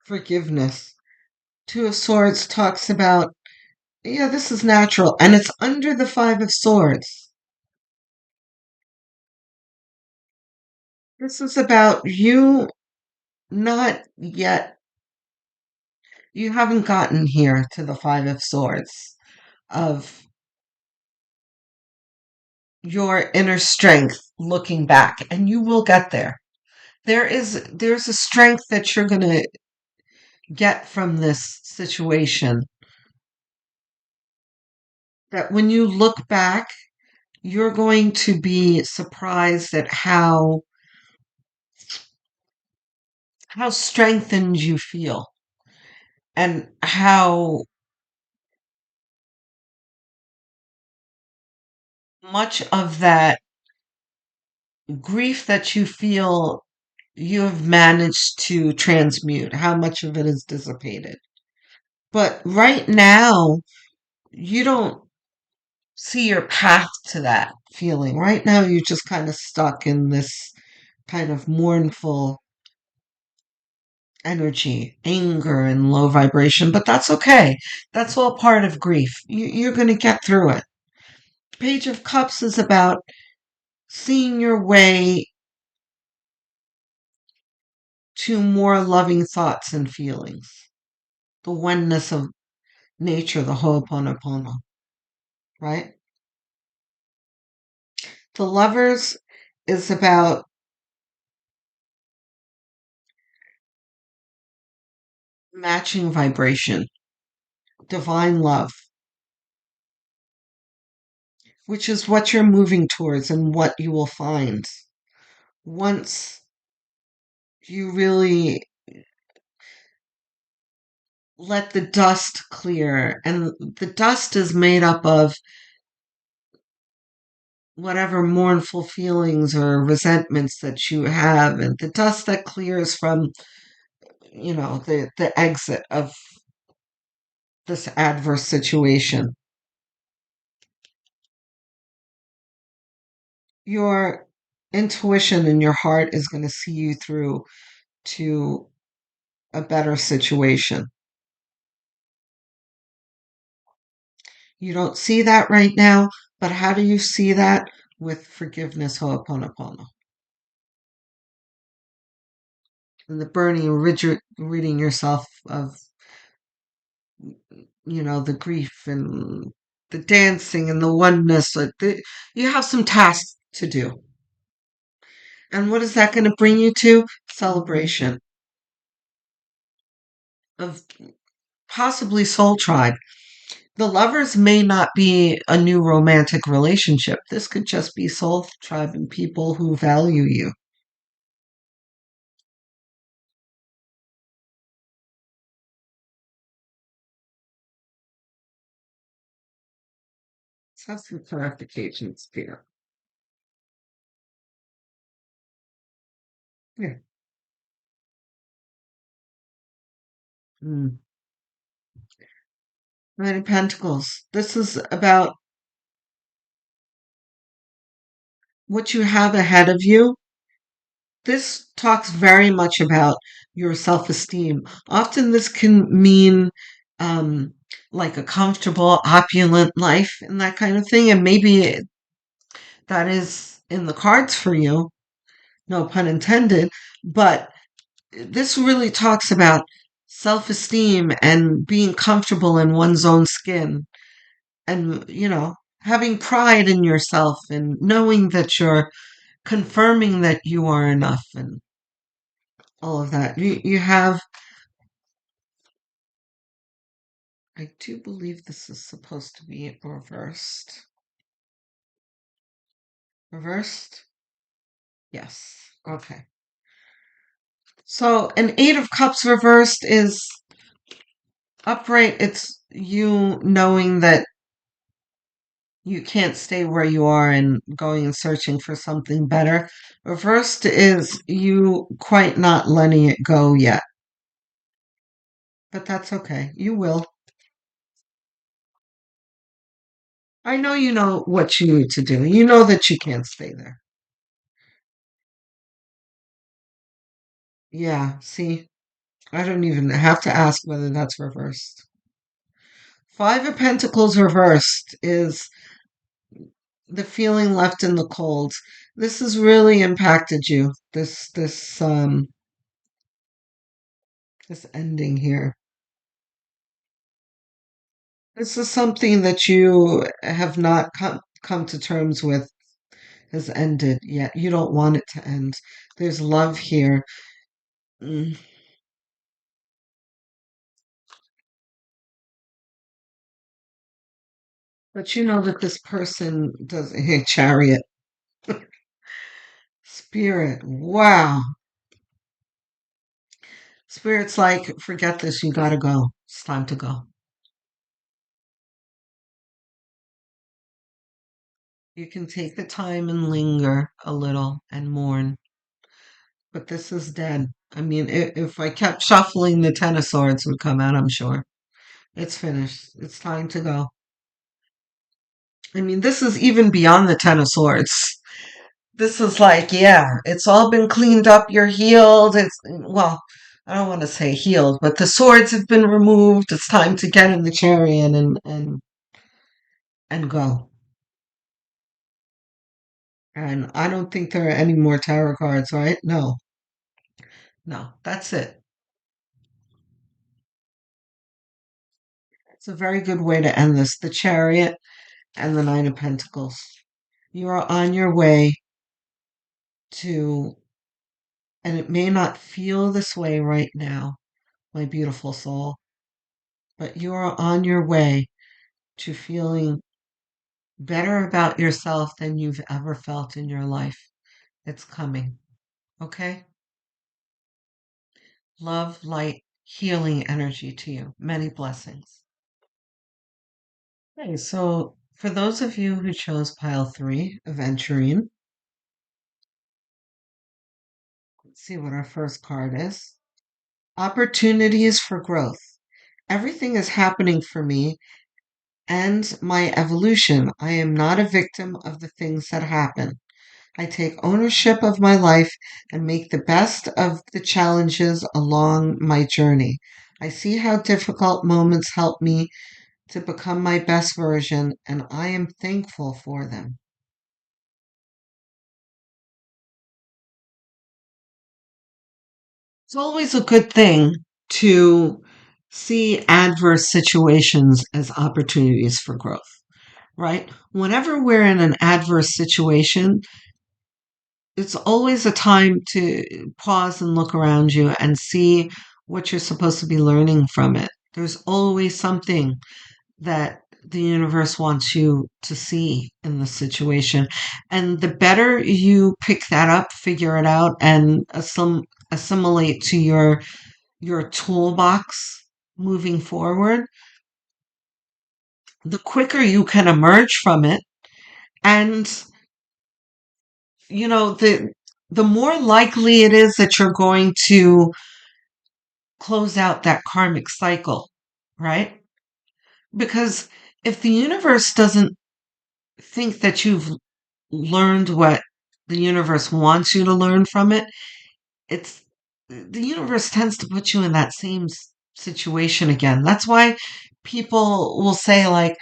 forgiveness. Two of Swords talks about, yeah, this is natural, and it's under the Five of Swords. This is about you not yet, you haven't gotten here to the Five of Swords of your inner strength looking back, and you will get there. There's a strength that you're going to get from this situation, that when you look back, you're going to be surprised at how strengthened you feel, and how much of that grief that you feel you have managed to transmute, how much of it is dissipated. But right now, you don't see your path to that feeling. Right now, you're just kind of stuck in this kind of mournful energy, anger, and low vibration, but that's okay. That's all part of grief. You're going to get through it. Page of Cups is about seeing your way to more loving thoughts and feelings, the oneness of nature, the Ho'oponopono, right? The Lovers is about matching vibration, divine love, which is what you're moving towards and what you will find once you really let the dust clear. And the dust is made up of whatever mournful feelings or resentments that you have, and the dust that clears from, the exit of this adverse situation. Your intuition and your heart is going to see you through to a better situation. You don't see that right now, but how do you see that? With forgiveness, ho'oponopono. And the burning, ridding yourself of, the grief and the dancing and the oneness. You have some tasks to do. And what is that going to bring you to? Celebration of possibly soul tribe. The Lovers may not be a new romantic relationship. This could just be soul tribe and people who value you. Let's have some clarifications here. Yeah. Mm. Nine of Pentacles. This is about what you have ahead of you. This talks very much about your self esteem. Often, this can mean um, like a comfortable, opulent life and that kind of thing. And maybe that is in the cards for you, no pun intended. But this really talks about self esteem and being comfortable in one's own skin and, having pride in yourself and knowing that you're confirming that you are enough and all of that. You have, I do believe this is supposed to be reversed. Reversed? Yes. Okay. So an Eight of Cups reversed is upright. It's you knowing that you can't stay where you are and going and searching for something better. Reversed is you quite not letting it go yet. But that's okay. You will. I know you know what you need to do. You know that you can't stay there. Yeah, see, I don't even have to ask whether that's reversed. Five of Pentacles reversed is the feeling left in the cold. This has really impacted you. This ending here. This is something that you have not come to terms with has ended yet. You don't want it to end. There's love here. Mm. But you know that this person does a chariot. Spirit. Wow. Spirit's like, forget this, you gotta go. It's time to go. You can take the time and linger a little and mourn. But this is dead. I mean, if I kept shuffling, the Ten of Swords would come out, I'm sure. It's finished. It's time to go. I mean, this is even beyond the Ten of Swords. This is like, yeah, it's all been cleaned up. You're healed. Well, I don't want to say healed, but the swords have been removed. It's time to get in the chariot and go. And I don't think there are any more tarot cards, right? No, no, that's it. It's a very good way to end this. The Chariot and the Nine of Pentacles. You are on your way to, and it may not feel this way right now, my beautiful soul, but you are on your way to feeling better about yourself than you've ever felt in your life. It's coming. Okay? Love, light, healing energy to you. Many blessings. Okay, so for those of you who chose pile three, Aventurine, let's see what our first card is. Opportunities for growth. Everything is happening for me and my evolution. I am not a victim of the things that happen. I take ownership of my life and make the best of the challenges along my journey. I see how difficult moments help me to become my best version, and I am thankful for them. It's always a good thing to see adverse situations as opportunities for growth, right? Whenever we're in an adverse situation, it's always a time to pause and look around you and see what you're supposed to be learning from it. There's always something that the universe wants you to see in the situation. And the better you pick that up, figure it out, and assimilate to your toolbox moving forward, the quicker you can emerge from it. And the more likely it is that you're going to close out that karmic cycle, right? Because if the universe doesn't think that you've learned what the universe wants you to learn from it, it's the universe tends to put you in that same situation again. That's why people will say, like,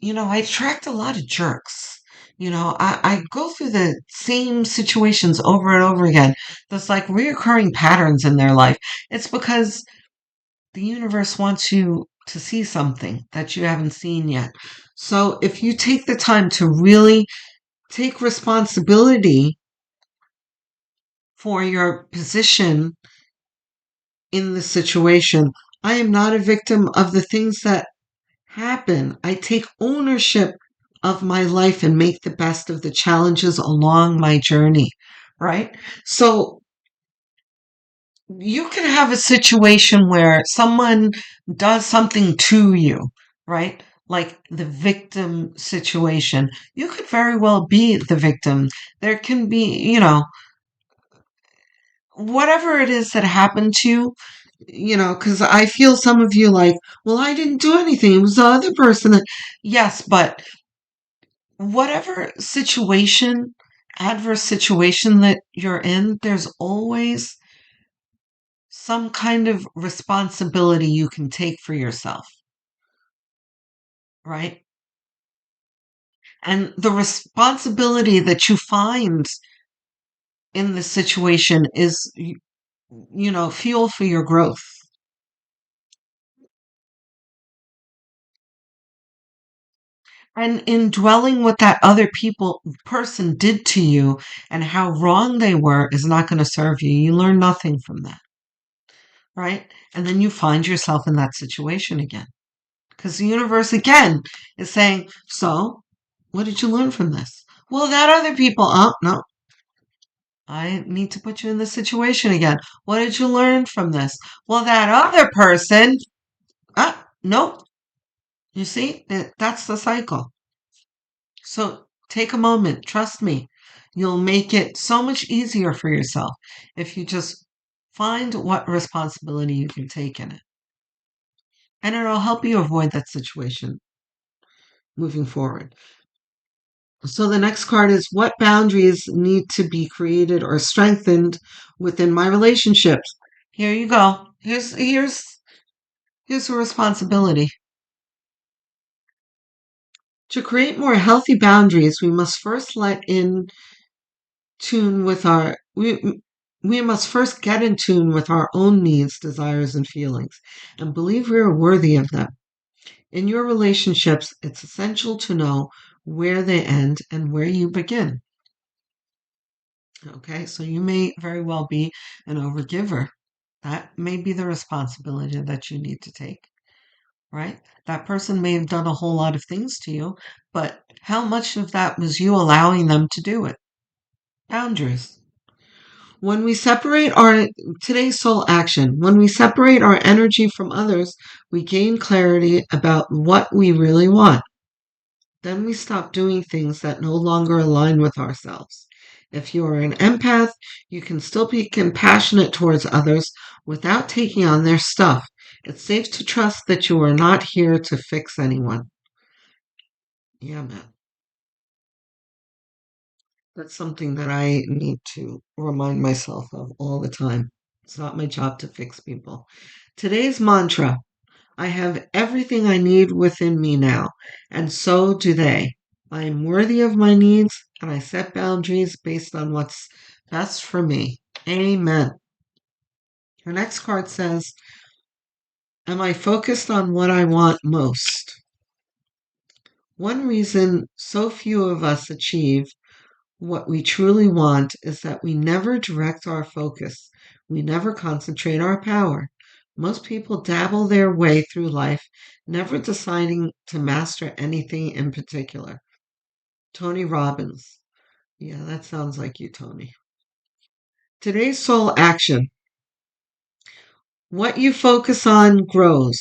I attract a lot of jerks. I go through the same situations over and over again. There's like reoccurring patterns in their life. It's because the universe wants you to see something that you haven't seen yet. So if you take the time to really take responsibility for your position in the situation, I am not a victim of the things that happen. I take ownership of my life and make the best of the challenges along my journey, right? So you can have a situation where someone does something to you, right? Like the victim situation. You could very well be the victim. There can be, whatever it is that happened to you, because I feel some of you like, well, I didn't do anything. It was the other person that, yes, but whatever situation, adverse situation that you're in, there's always some kind of responsibility you can take for yourself, right? And the responsibility that you find in the situation is, fuel for your growth. And in dwelling what that other person did to you and how wrong they were is not going to serve you. You learn nothing from that, right? And then you find yourself in that situation again. Because the universe again is saying, so what did you learn from this? Well, that other people, oh, no, I need to put you in this situation again. What did you learn from this? Well, that other person, nope. You see, that's the cycle. So take a moment. Trust me. You'll make it so much easier for yourself if you just find what responsibility you can take in it. And it'll help you avoid that situation moving forward. So the next card is, what boundaries need to be created or strengthened within my relationships? Here you go. Here's a responsibility. To create more healthy boundaries, we must first let in tune with our we must first get in tune with our own needs, desires, and feelings, and believe we are worthy of them. In your relationships, it's essential to know where they end and where you begin. Okay, so you may very well be an overgiver. That may be the responsibility that you need to take, right? That person may have done a whole lot of things to you, but how much of that was you allowing them to do it? Boundaries. When we separate our today's soul action, when we separate our energy from others, we gain clarity about what we really want. Then we stop doing things that no longer align with ourselves. If you are an empath, you can still be compassionate towards others without taking on their stuff. It's safe to trust that you are not here to fix anyone. Yeah, man. That's something that I need to remind myself of all the time. It's not my job to fix people. Today's mantra: I have everything I need within me now, and so do they. I am worthy of my needs, and I set boundaries based on what's best for me. Amen. Your next card says, am I focused on what I want most? One reason so few of us achieve what we truly want is that we never direct our focus. We never concentrate our power. Most people dabble their way through life, never deciding to master anything in particular. Tony Robbins. Yeah, that sounds like you, Tony. Today's soul action. What you focus on grows.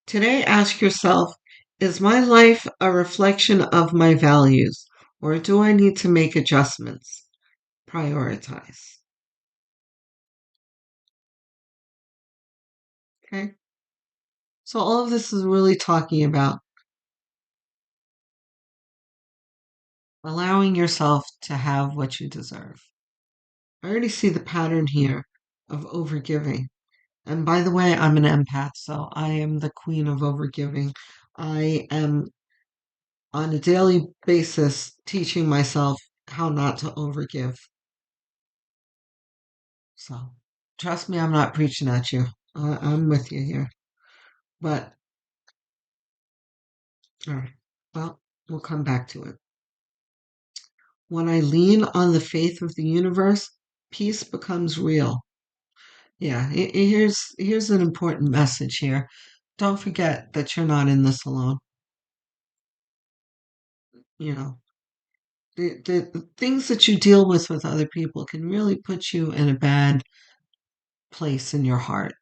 Today, ask yourself, is my life a reflection of my values, or do I need to make adjustments? Prioritize. Okay? So, all of this is really talking about allowing yourself to have what you deserve. I already see the pattern here of overgiving. And by the way, I'm an empath, so I am the queen of overgiving. I am on a daily basis teaching myself how not to overgive. So trust me, I'm not preaching at you. I'm with you here. But, all right, well, we'll come back to it. When I lean on the faith of the universe, peace becomes real. Yeah, here's an important message here. Don't forget that you're not in this alone. You know, the things that you deal with other people can really put you in a bad place in your heart.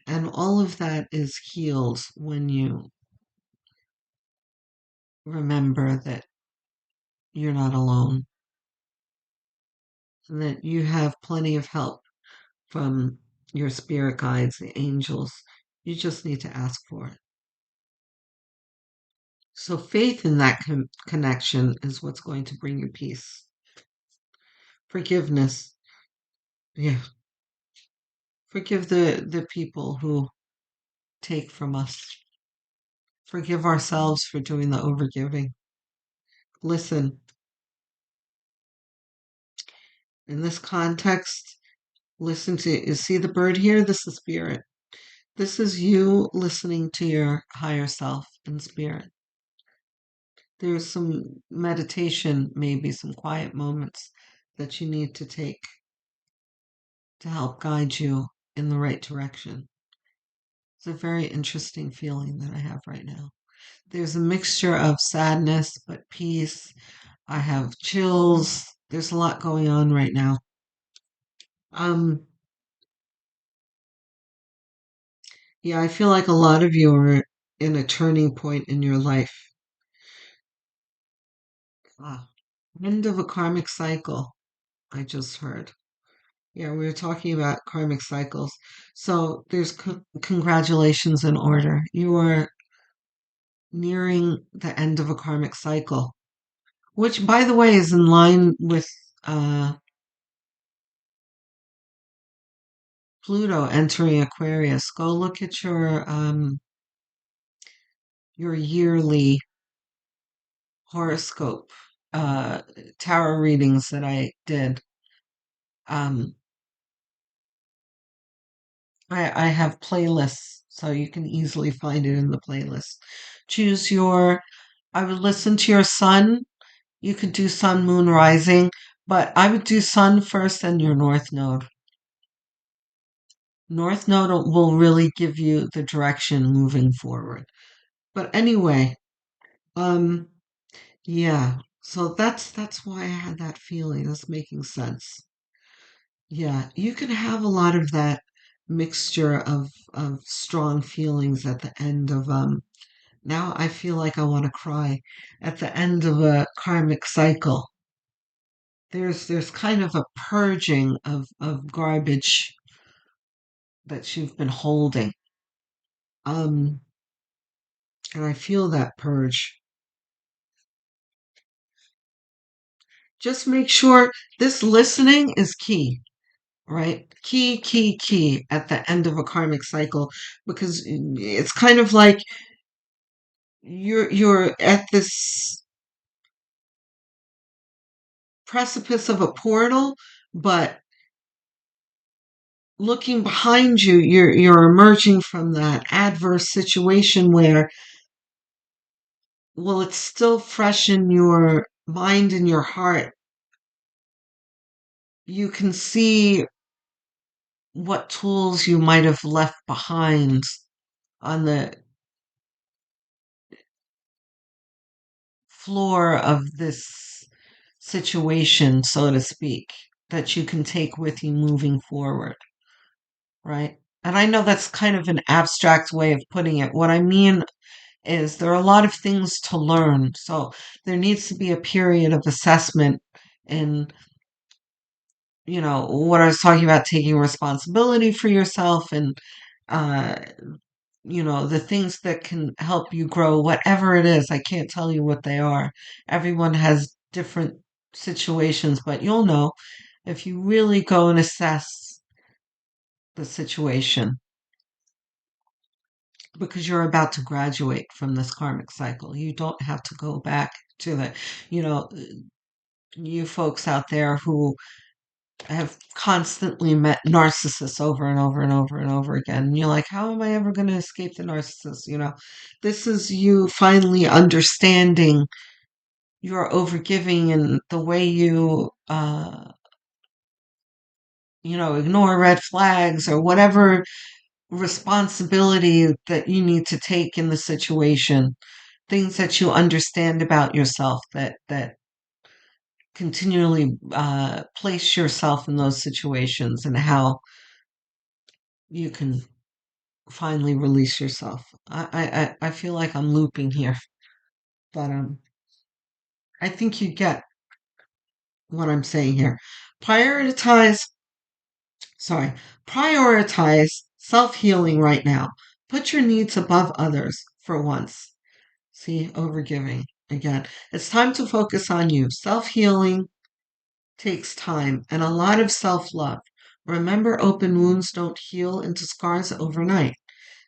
And all of that is healed when you remember that you're not alone, and that you have plenty of help from your spirit guides, the angels. You just need to ask for it. So, faith in that connection is what's going to bring you peace. Forgiveness. Yeah. Forgive the people who take from us. Forgive ourselves for doing the overgiving. Listen, in this context, listen to, you see the bird here? This is spirit. This is you listening to your higher self in spirit. There's some meditation, maybe some quiet moments that you need to take to help guide you in the right direction. It's a very interesting feeling that I have right now. There's a mixture of sadness, but peace. I have chills. There's a lot going on right now. Um, yeah, I feel like a lot of you are in a turning point in your life. Ah, end of a karmic cycle, I just heard. Yeah, we were talking about karmic cycles. So there's congratulations in order. You are nearing the end of a karmic cycle, which, by the way, is in line with uh, Pluto entering Aquarius. Go look at your yearly horoscope uh, tarot readings that I did. Um, I have playlists, so you can easily find it in the playlist. Choose your I would listen to your sun. You could do sun, moon, rising, but I would do sun first and your north node. North node will really give you the direction moving forward. But anyway, um, yeah. So that's why I had that feeling. That's making sense. Yeah, you can have a lot of that mixture of strong feelings at the end of now I feel like I want to cry at the end of a karmic cycle. There's kind of a purging of garbage that you've been holding. Um, and I feel that purge. Just make sure this listening is key, right? Key at the end of a karmic cycle because it's kind of like you're at this precipice of a portal, but looking behind you, you're emerging from that adverse situation where, well, it's still fresh in your mind and your heart. You can see what tools you might have left behind on the floor of this situation, so to speak, that you can take with you moving forward, right? And I know that's kind of an abstract way of putting it. What I mean is there are a lot of things to learn. So there needs to be a period of assessment in, what I was talking about, taking responsibility for yourself and, uh, the things that can help you grow, whatever it is. I can't tell you what they are. Everyone has different situations, but you'll know if you really go and assess the situation because you're about to graduate from this karmic cycle. You don't have to go back to the, you know, you folks out there who have constantly met narcissists over and over and over and over again. And you're like, how am I ever going to escape the narcissist? This is you finally understanding your overgiving and the way you, ignore red flags or whatever responsibility that you need to take in the situation. Things that you understand about yourself that continually place yourself in those situations and how you can finally release yourself. I feel like I'm looping here, but I think you get what I'm saying here. Prioritize, sorry, prioritize self-healing right now. Put your needs above others for once. See, overgiving again. It's time to focus on you. Self-healing takes time and a lot of self-love. Remember, open wounds don't heal into scars overnight.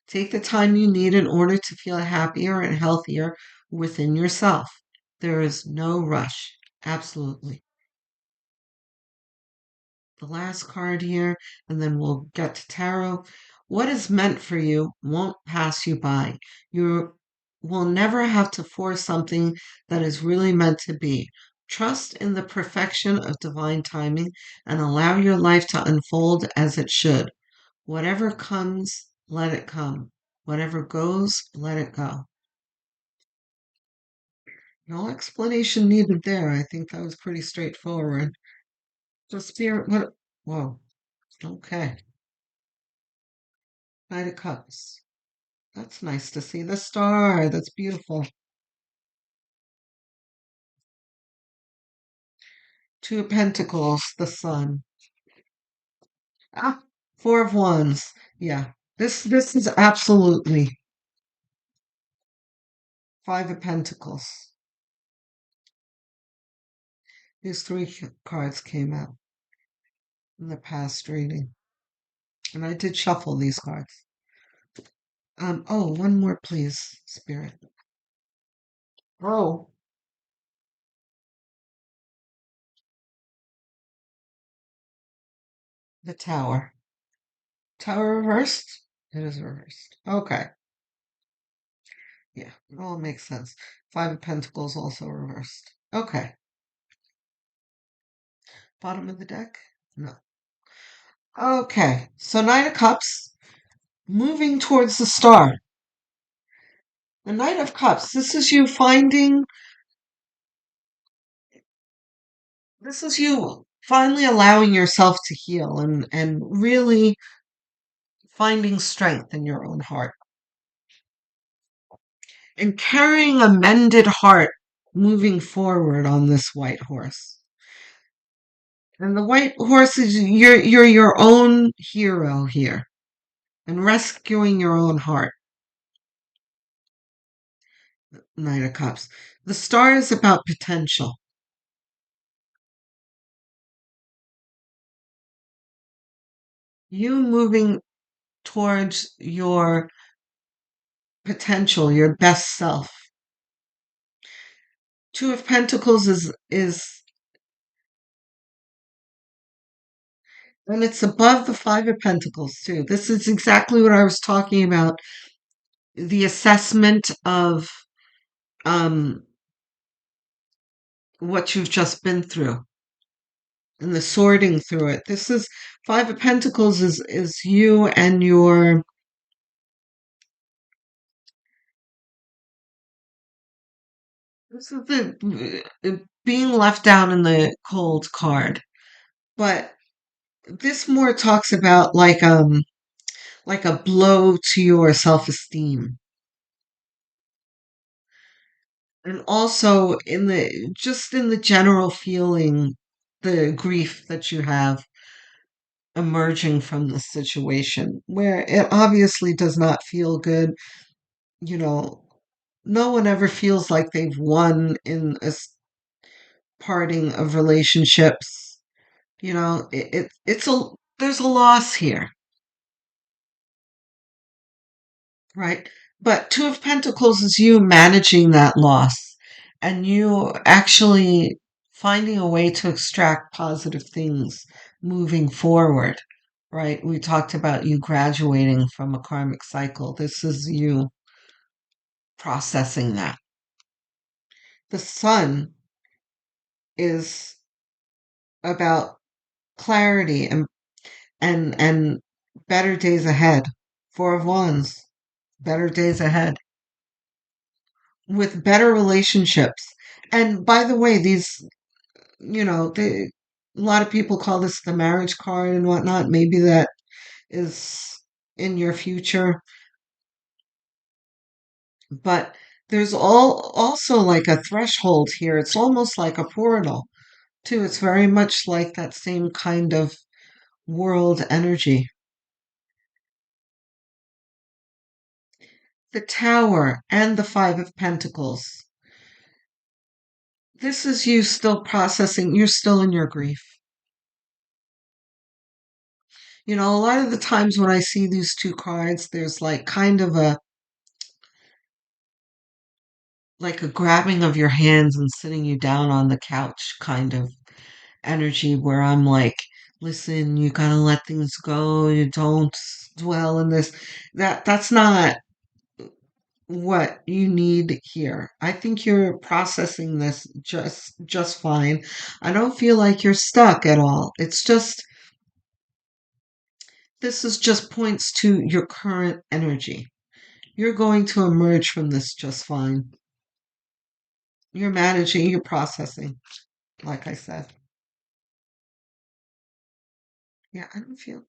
Take the time you need in order to feel happier and healthier within yourself. There is no rush. Absolutely. The last card here, and then we'll get to tarot. What is meant for you won't pass you by. You will never have to force something that is really meant to be. Trust in the perfection of divine timing and allow your life to unfold as it should. Whatever comes, let it come. Whatever goes, let it go. No explanation needed there. I think that was pretty straightforward. So spirit, what? Whoa. Okay. Knight of Cups. That's nice to see. The star. That's beautiful. Two of Pentacles. The sun. Ah, Four of Wands. Yeah. This is absolutely Five of Pentacles. These three cards came out in the past reading, and I did shuffle these cards. Oh, one more, please, Spirit. Oh, the Tower. Tower reversed? It is reversed. Okay. Yeah, it all makes sense. Five of Pentacles also reversed. Okay, bottom of the deck? No. Okay, so Nine of Cups, moving towards the star. The Knight of Cups, this is you finally allowing yourself to heal and really finding strength in your own heart. And carrying a mended heart moving forward on this white horse. And the white horse is you're your own hero here and rescuing your own heart. Knight of Cups. The star is about potential. You moving towards your potential, your best self. Two of Pentacles is and it's above the Five of Pentacles too. This is exactly what I was talking about. The assessment of um what you've just been through and the sorting through it. This is Five of Pentacles is you and your this is the being left out in the cold card. But this more talks about like a blow to your self-esteem. And also in the general feeling, the grief that you have emerging from the situation, where it obviously does not feel good. You know, no one ever feels like they've won in a parting of relationships. You know, it's a there's a loss here, right? But Two of Pentacles is you managing that loss and you actually finding a way to extract positive things moving forward, right? We talked about you graduating from a karmic cycle. This is you processing that. The Sun is about clarity and better days ahead. Four of Wands, better days ahead with better relationships. And by the way, a lot of people call this the marriage card and whatnot. Maybe that is in your future, but there's also like a threshold here. It's almost like a portal too. It's very much like that same kind of world energy. The Tower and the Five of Pentacles. This is you still processing, you're still in your grief. You know, a lot of the times when I see these two cards, there's like kind of a grabbing of your hands and sitting you down on the couch kind of energy where I'm like, listen, you gotta let things go. You don't dwell in this. That's not what you need here. I think you're processing this just fine. I don't feel like you're stuck at all. It's just this is just points to your current energy. You're going to emerge from this just fine. You're managing, you're processing, like I said. Yeah, I don't feel.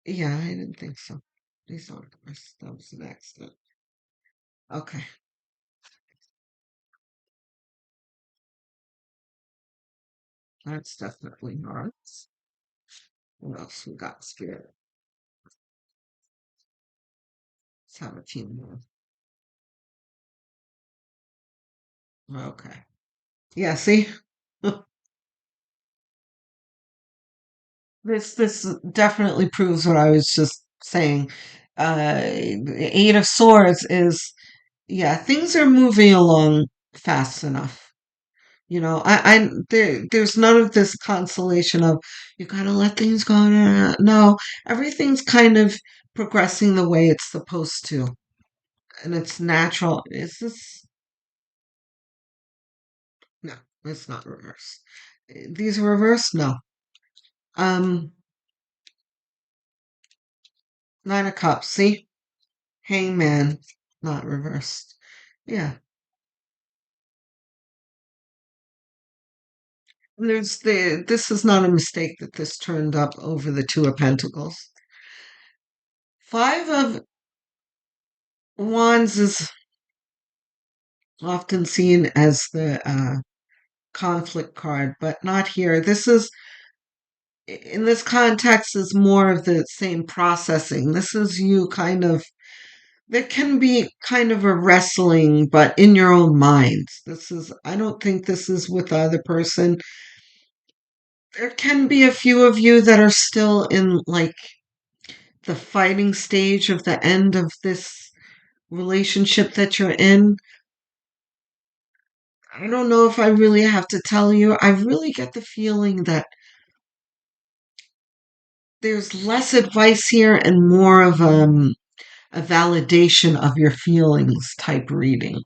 Yeah, I didn't think so. These aren't worse. That was an accident. Okay, that's definitely not. What else we got? Spirit. Let's have a few more. Okay. Yeah, see? This definitely proves what I was just saying. The Eight of Swords is, yeah, things are moving along fast enough. You know, there's none of this consolation of you gotta let things go. No, everything's kind of progressing the way it's supposed to. and it's natural. Is this? No, it's not reversed. These are reversed? No. Um, Nine of Cups. See? Hangman, not reversed. Yeah. This is not a mistake that this turned up over the Two of Pentacles. Five of Wands is often seen as the conflict card, but not here. This is, in this context, is more of the same processing. This is you kind of, there can be kind of a wrestling, but in your own mind. I don't think this is with the other person. There can be a few of you that are still in like the fighting stage of the end of this relationship that you're in. I don't know if I really have to tell you. I really get the feeling that there's less advice here and more of a validation of your feelings type reading,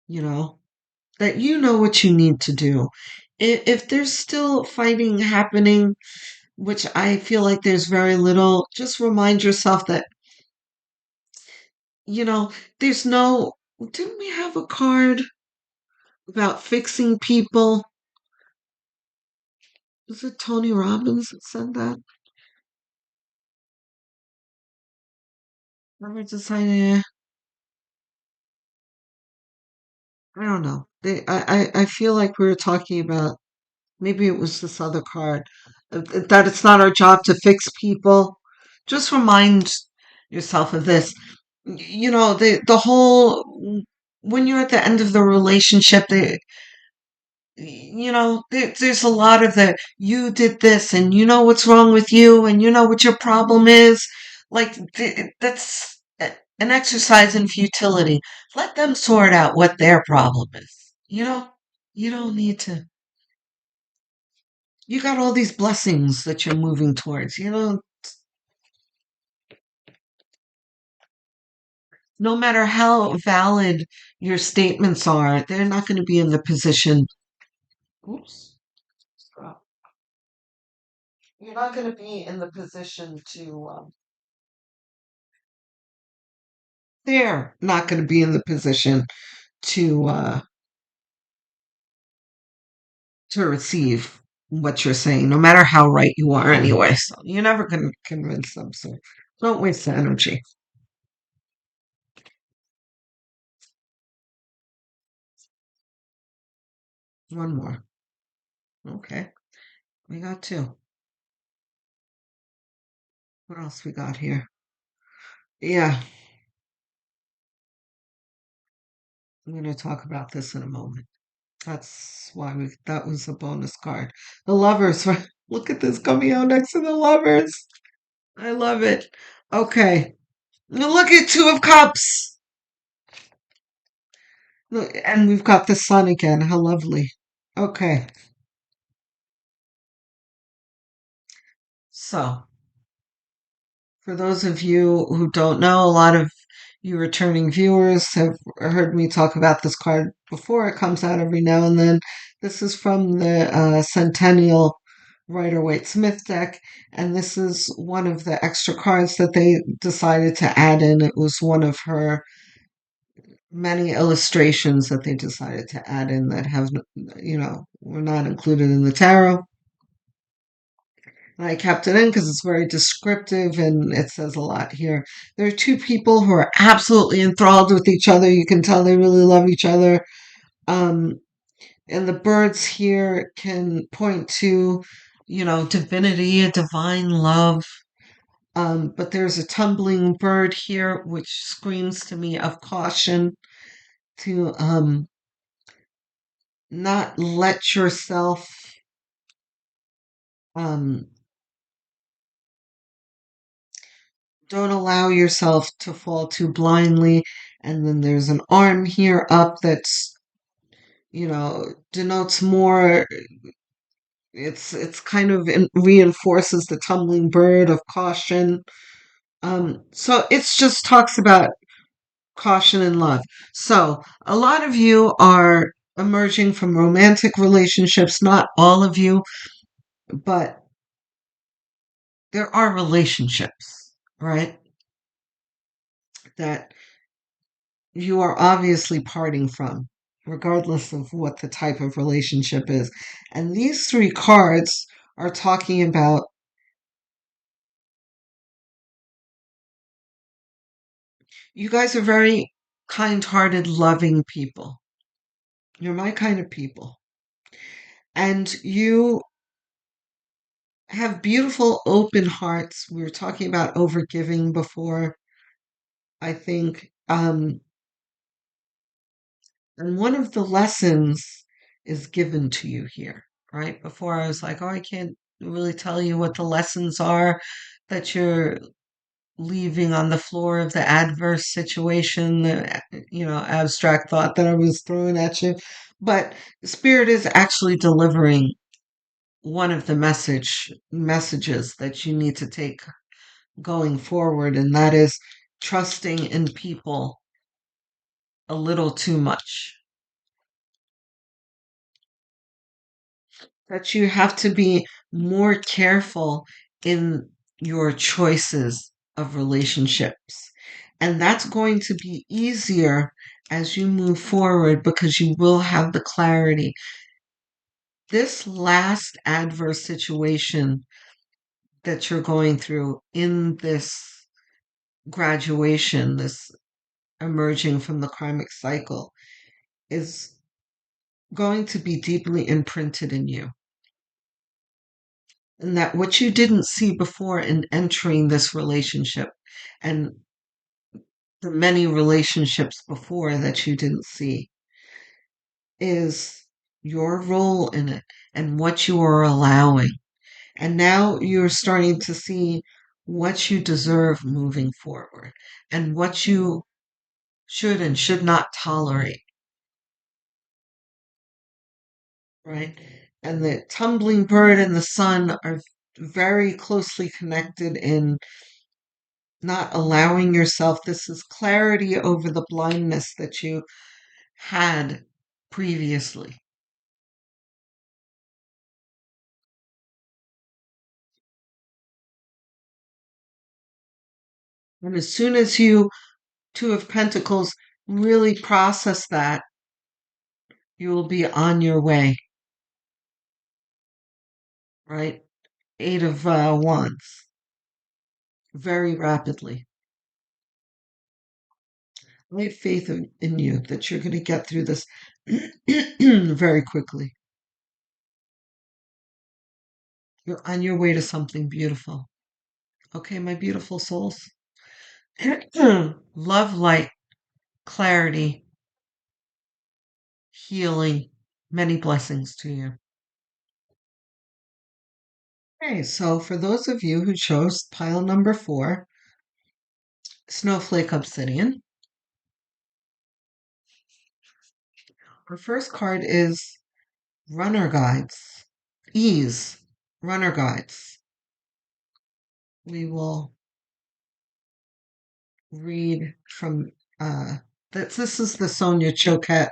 you know, that you know what you need to do. If there's still fighting happening, which I feel like there's very little, just remind yourself that, you know, there's no, didn't we have a card about fixing people? Was it Tony Robbins that said that? Never decided. I don't know. I feel like we were talking about, maybe it was this other card, that it's not our job to fix people. Just remind yourself of this. You know, the whole, when you're at the end of the relationship, there's a lot of the, you did this and you know what's wrong with you and you know what your problem is. Like, that's an exercise in futility. Let them sort out what their problem is. You don't need to. You got all these blessings that you're moving towards. No matter how valid your statements are, they're not going to be in the position. Oops. Stop. You're not going to be in the position to. They're not going to be in the position to to receive what you're saying, no matter how right you are anyway. So you're never going to convince them. So don't waste the energy. One more. Okay. We got two. What else we got here? Yeah, I'm going to talk about this in a moment. That's why that was a bonus card. The lovers. Look at this coming out next to the lovers. I love it. Okay. Now look at Two of Cups. Look, and we've got the sun again. How lovely. Okay. So, for those of you who don't know, a lot of you returning viewers have heard me talk about this card before. It comes out every now and then. This is from the Centennial Rider Waite Smith deck, and this is one of the extra cards that they decided to add in. It was one of her many illustrations that they decided to add in that were not included in the tarot. And I kept it in because it's very descriptive and it says a lot here. There are two people who are absolutely enthralled with each other. You can tell they really love each other. Um, and the birds here can point to, divinity, a divine love. But there's a tumbling bird here, which screams to me of caution to not let yourself um, don't allow yourself to fall too blindly. And then there's an arm here up that's, denotes more. It's kind of reinforces the tumbling bird of caution. So it's just talks about caution and love. So, a lot of you are emerging from romantic relationships, not all of you, but there are relationships, right? That you are obviously parting from, regardless of what the type of relationship is. And these three cards are talking about you guys are very kind hearted, loving people. You're my kind of people. And you have beautiful, open hearts. We were talking about overgiving before, I think. And one of the lessons is given to you here, right? Before I was like, oh, I can't really tell you what the lessons are that you're leaving on the floor of the adverse situation, the abstract thought that I was throwing at you. But Spirit is actually delivering one of the messages that you need to take going forward, and that is trusting in people a little too much. That you have to be more careful in your choices of relationships. And that's going to be easier as you move forward because you will have the clarity. This last adverse situation that you're going through in this graduation, this emerging from the karmic cycle, is going to be deeply imprinted in you. And that what you didn't see before in entering this relationship and the many relationships before that you didn't see is your role in it and what you are allowing. And now you're starting to see what you deserve moving forward and what you should and should not tolerate, right? And the tumbling bird and the sun are very closely connected in not allowing yourself. This is clarity over the blindness that you had previously. And as soon as you, Two of Pentacles, really process that, you will be on your way, right? Eight of Wands, very rapidly. I have faith in you that you're going to get through this very quickly. You're on your way to something beautiful. Okay, my beautiful souls. Love, light, clarity, healing, many blessings to you. Okay, so for those of you who chose pile number 4, Snowflake Obsidian, our first card is Runner Guides. Ease, Runner Guides. We will read from this is the Sonia Choquette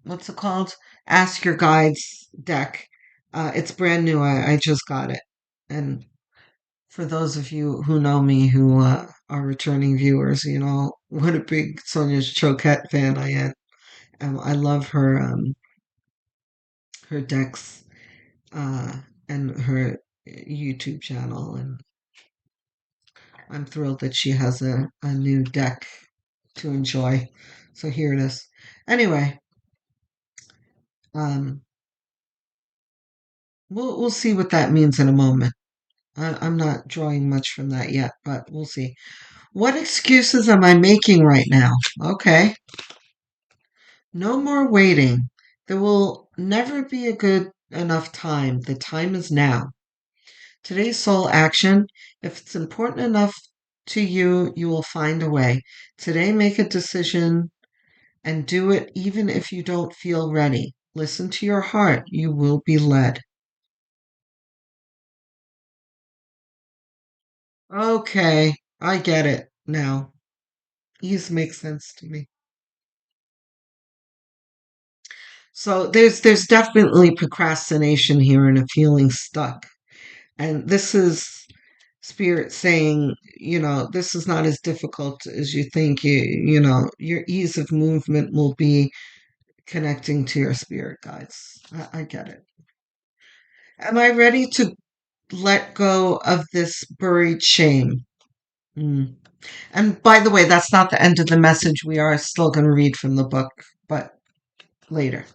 what's it called? Ask Your Guides deck. It's brand new. I just got it. And for those of you who know me who are returning viewers, you know what a big Sonia Choquette fan I am. I love her decks uh, and her YouTube channel, and I'm thrilled that she has a new deck to enjoy. So here it is. Anyway, um, we'll see what that means in a moment. I'm not drawing much from that yet, but we'll see. What excuses am I making right now? Okay. No more waiting. There will never be a good enough time. The time is now. Today's soul action. If it's important enough to you, you will find a way. Today, make a decision and do it even if you don't feel ready. Listen to your heart. You will be led. Okay, I get it now. Ease makes sense to me. So there's definitely procrastination here and a feeling stuck. And this is spirit saying, this is not as difficult as you think. Your ease of movement will be connecting to your spirit guides. I get it. Am I ready to let go of this buried shame? Mm. And by the way, that's not the end of the message. We are still going to read from the book, but later.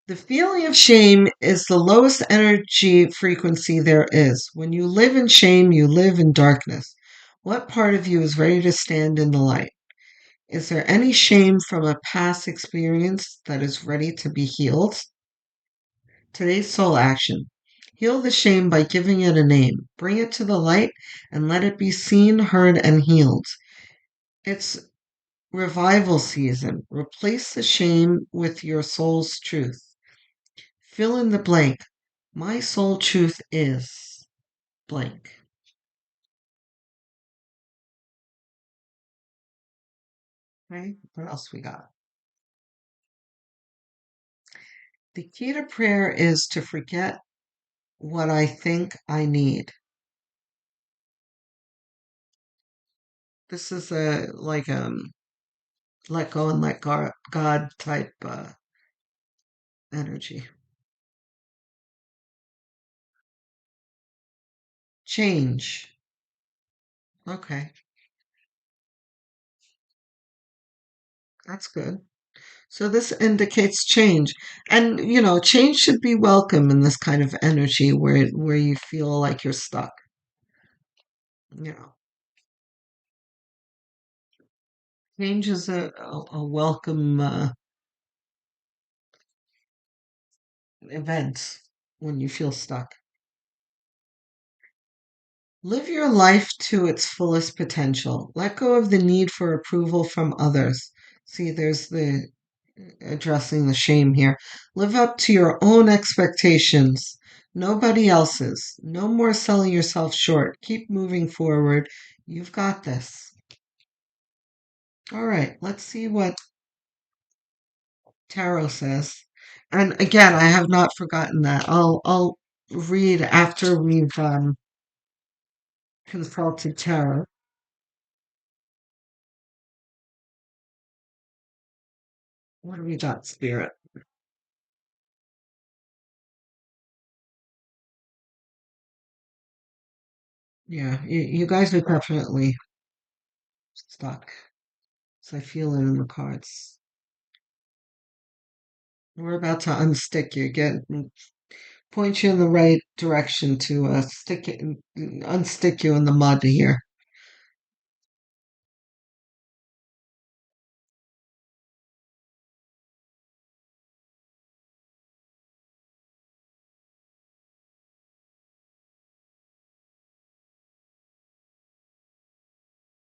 The feeling of shame is the lowest energy frequency there is. When you live in shame, you live in darkness. What part of you is ready to stand in the light? Is there any shame from a past experience that is ready to be healed? Today's soul action. Heal the shame by giving it a name. Bring it to the light and let it be seen, heard, and healed. It's revival season. Replace the shame with your soul's truth. Fill in the blank. My soul truth is blank. Right? What else we got? The key to prayer is to forget what I think I need. This is a like let go and let God type energy. Change. Okay, that's good. So this indicates change. And change should be welcome in this kind of energy where you feel like you're stuck. You know, change is a welcome event when you feel stuck. Live your life to its fullest potential. Let go of the need for approval from others. See, there's the addressing the shame here. Live up to your own expectations, nobody else's. No more selling yourself short. Keep moving forward. You've got this. All right, let's see what tarot says. And again, I have not forgotten that. I'll read after we've consulted tarot. What have we got, Spirit? Yeah, you guys are definitely stuck. So I feel it in the cards. We're about to unstick you, point you in the right direction to unstick you in the mud here.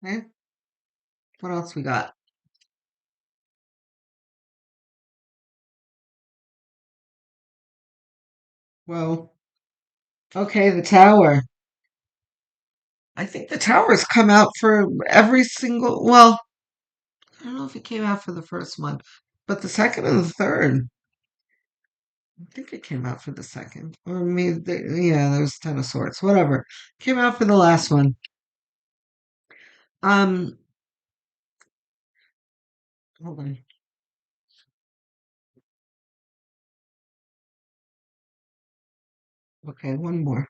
Okay, what else we got? Well, okay, the tower. I think the tower's come out for every single. Well, I don't know if it came out for the first one, but the second and the third. I think it came out for the second, or maybe yeah, there was Ten of Swords. Whatever, came out for the last one. Um, hold on. Okay, one more.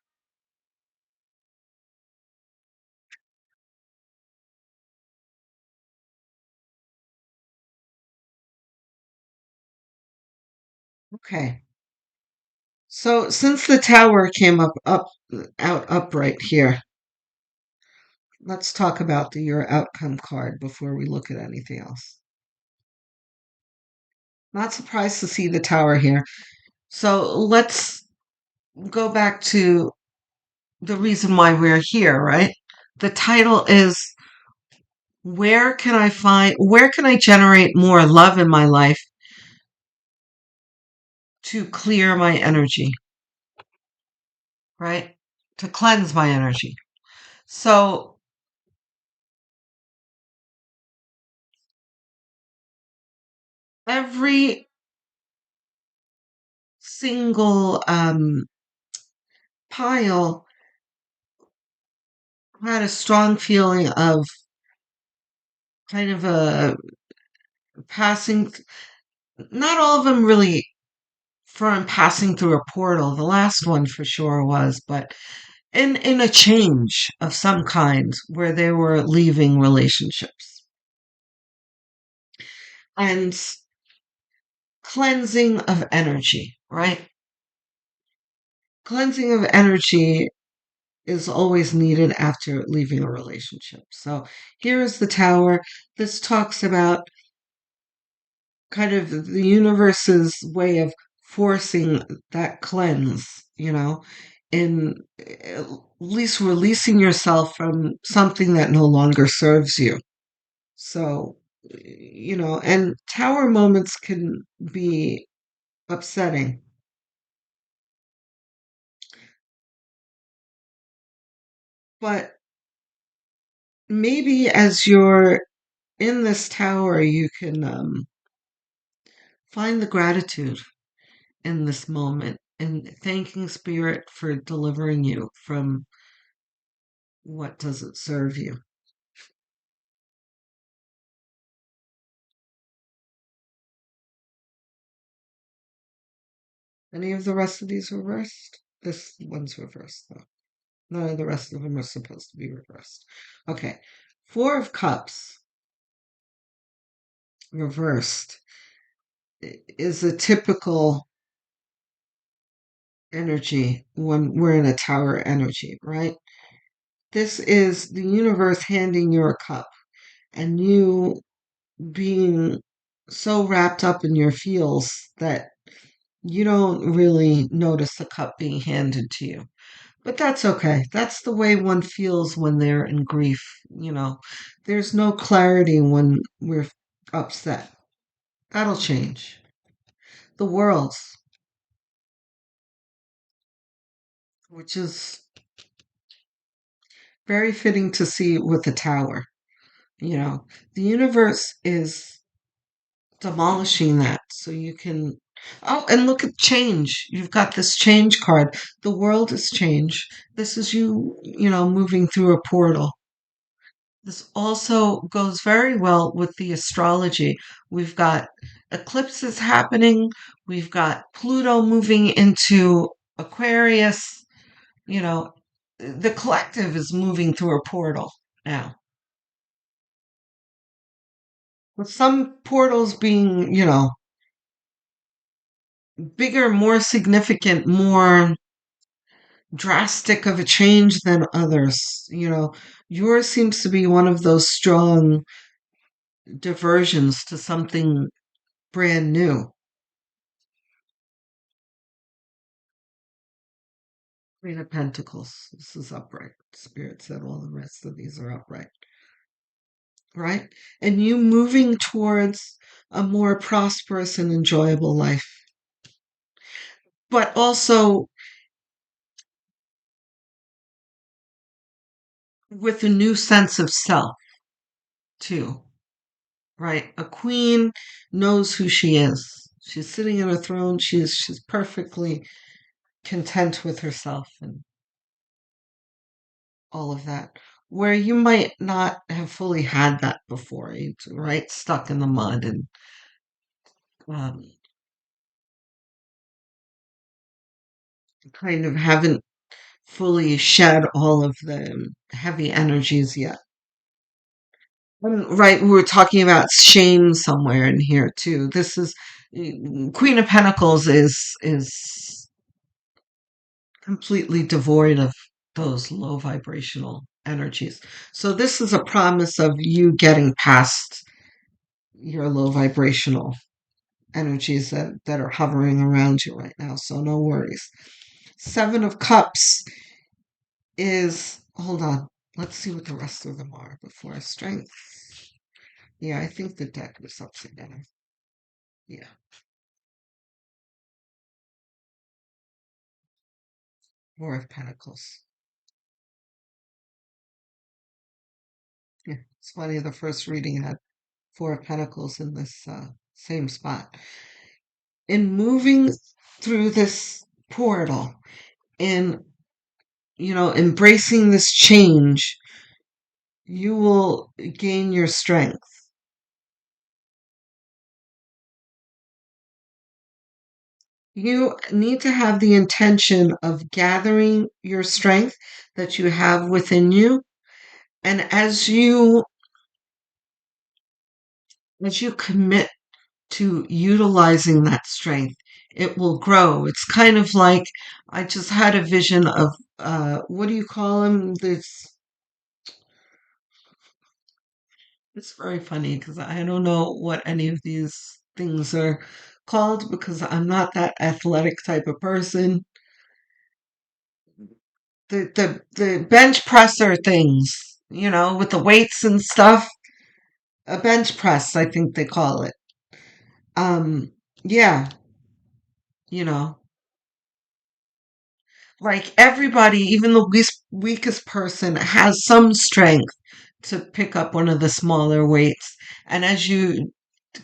Okay. So since the tower came out upright here, let's talk about your outcome card before we look at anything else. Not surprised to see the tower here. So let's go back to the reason why we're here, right? The title is where can I generate more love in my life to clear my energy, right? To cleanse my energy. So every single pile had a strong feeling of kind of a passing, not all of them really from passing through a portal. The last one for sure was, but in a change of some kind where they were leaving relationships and cleansing of energy, right? Cleansing of energy is always needed after leaving a relationship. So here is the tower. This talks about kind of the universe's way of forcing that cleanse, in at least releasing yourself from something that no longer serves you. So, and tower moments can be upsetting, but maybe as you're in this tower, you can find the gratitude in this moment and thanking spirit for delivering you from what doesn't serve you. Any of the rest of these reversed? This one's reversed, though. None of the rest of them are supposed to be reversed. Okay. Four of Cups reversed is a typical energy when we're in a tower energy, right? This is the universe handing you a cup and you being so wrapped up in your feels that you don't really notice the cup being handed to you. But that's okay. That's the way one feels when they're in grief, you know. There's no clarity when we're upset. That'll change. The world's, which is very fitting to see with the tower. The universe is demolishing that so you can. Oh, and look at change. You've got this change card. The world is change. This is you, moving through a portal. This also goes very well with the astrology. We've got eclipses happening. We've got Pluto moving into Aquarius. You know, the collective is moving through a portal now. With some portals being, bigger, more significant, more drastic of a change than others. Yours seems to be one of those strong diversions to something brand new. Queen of Pentacles. This is upright. Spirit said all the rest of these are upright. Right? And you moving towards a more prosperous and enjoyable life. But also with a new sense of self, too. Right? A queen knows who she is. She's sitting in a throne. She's perfectly content with herself and all of that. Where you might not have fully had that before, right? Stuck in the mud and um, kind of haven't fully shed all of the heavy energies yet. Right, we were talking about shame somewhere in here too. This is Queen of Pentacles is completely devoid of those low vibrational energies. So this is a promise of you getting past your low vibrational energies that are hovering around you right now. So no worries. Seven of Cups is, hold on, let's see what the rest of them are before strength. Yeah, I think the deck is upside down. Yeah, Four of Pentacles. Yeah, it's funny. The first reading had Four of Pentacles in this same spot. In moving through this portal, in, embracing this change, you will gain your strength. You need to have the intention of gathering your strength that you have within you. And as you commit to utilizing that strength, it will grow. It's kind of like I just had a vision of what do you call them? It's very funny because I don't know what any of these things are called because I'm not that athletic type of person. The bench presser things, with the weights and stuff. A bench press, I think they call it. Yeah, you know, like everybody, even the weakest person has some strength to pick up one of the smaller weights. And as you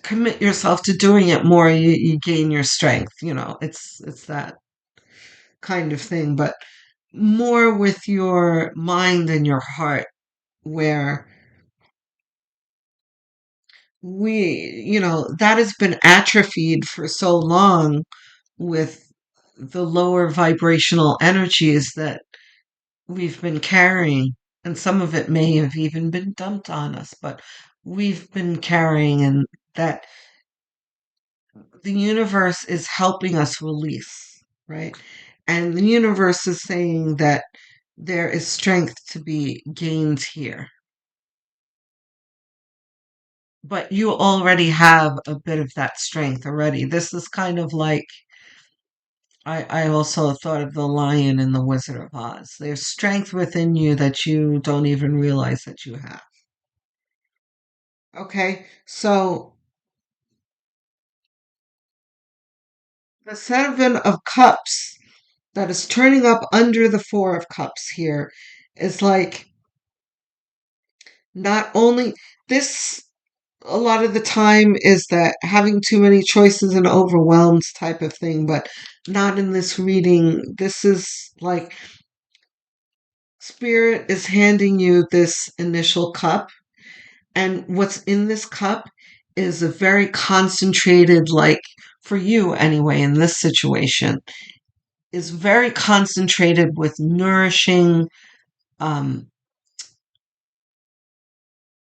commit yourself to doing it more, you gain your strength. It's that kind of thing, but more with your mind and your heart, where that has been atrophied for so long with the lower vibrational energies that we've been carrying. And some of it may have even been dumped on us, but we've been carrying, and that the universe is helping us release, right? And the universe is saying that there is strength to be gained here. But you already have a bit of that strength already. This is kind of like I also thought of the lion in the Wizard of Oz. There's strength within you that you don't even realize that you have. Okay, so the Seven of Cups that is turning up under the Four of Cups here is like not only this, a lot of the time is that having too many choices and overwhelms type of thing, but not in this reading. This is like Spirit is handing you this initial cup, and what's in this cup is a very concentrated, like for you anyway, in this situation, is very concentrated with nourishing um,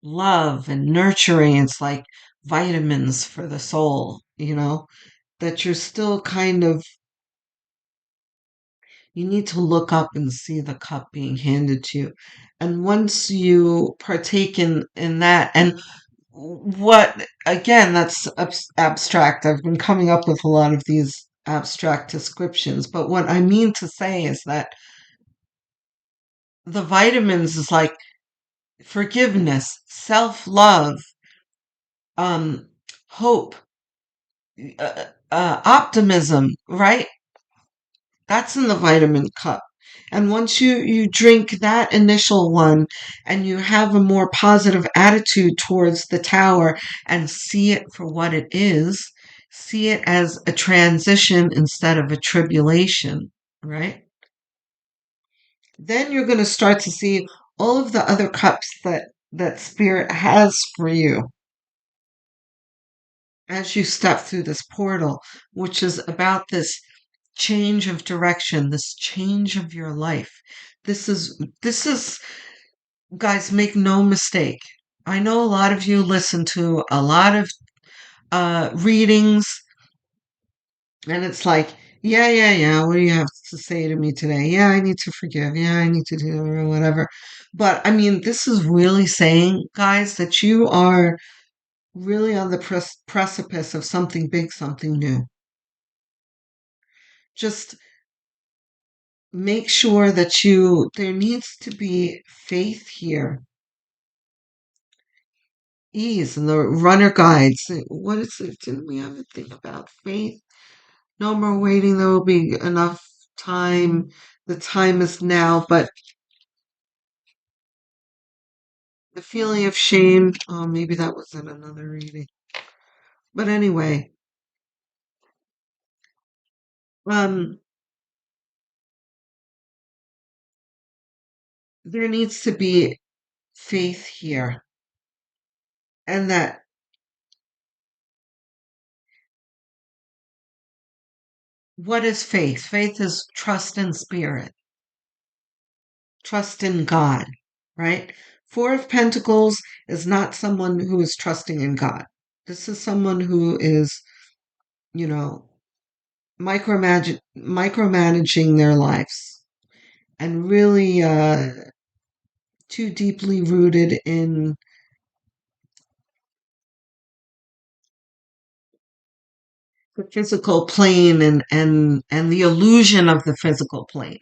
love and nurturing. It's like vitamins for the soul, that you're still kind of, you need to look up and see the cup being handed to you. And once you partake in that, and what, again, that's abstract. I've been coming up with a lot of these abstract descriptions, but what I mean to say is that the vitamins is like forgiveness, self-love, um, hope, optimism, right? That's in the vitamin cup. And once you drink that initial one and you have a more positive attitude towards the tower and see it for what it is, see it as a transition instead of a tribulation, right? Then you're going to start to see all of the other cups that spirit has for you as you step through this portal, which is about this change of direction, this change of your life. This is guys, make no mistake. I know a lot of you listen to a lot of readings, and it's like, yeah, yeah, yeah, what do you have to say to me today? Yeah, I need to forgive. Yeah, I need to do or whatever. But I mean, this is really saying, guys, that you are really on the precipice of something big, something new. Just make sure that there needs to be faith here, ease, and the runner guides. What is it? Didn't we have a thing about faith? No more waiting. There will be enough time. The time is now. But the feeling of shame. Oh, maybe that was in another reading. But anyway, um, there needs to be faith here. And that what is faith? Faith is trust in spirit, trust in God, right? Four of Pentacles is not someone who is trusting in God. This is someone who is, you know, micromanaging their lives and really too deeply rooted in the physical plane and the illusion of the physical plane,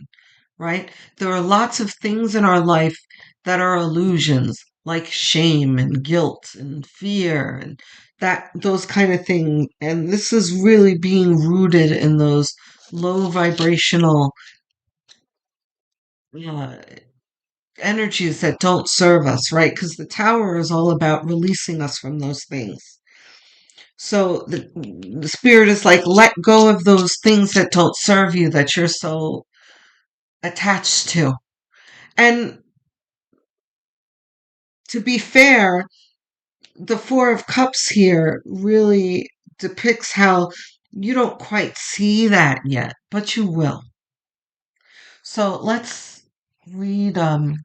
right? There are lots of things in our life that are illusions, like shame and guilt and fear and that those kind of things. And this is really being rooted in those low vibrational uh, energies that don't serve us, right? Because the tower is all about releasing us from those things. So the spirit is like, let go of those things that don't serve you, that you're so attached to. And to be fair, the Four of Cups here really depicts how you don't quite see that yet, but you will. So let's read the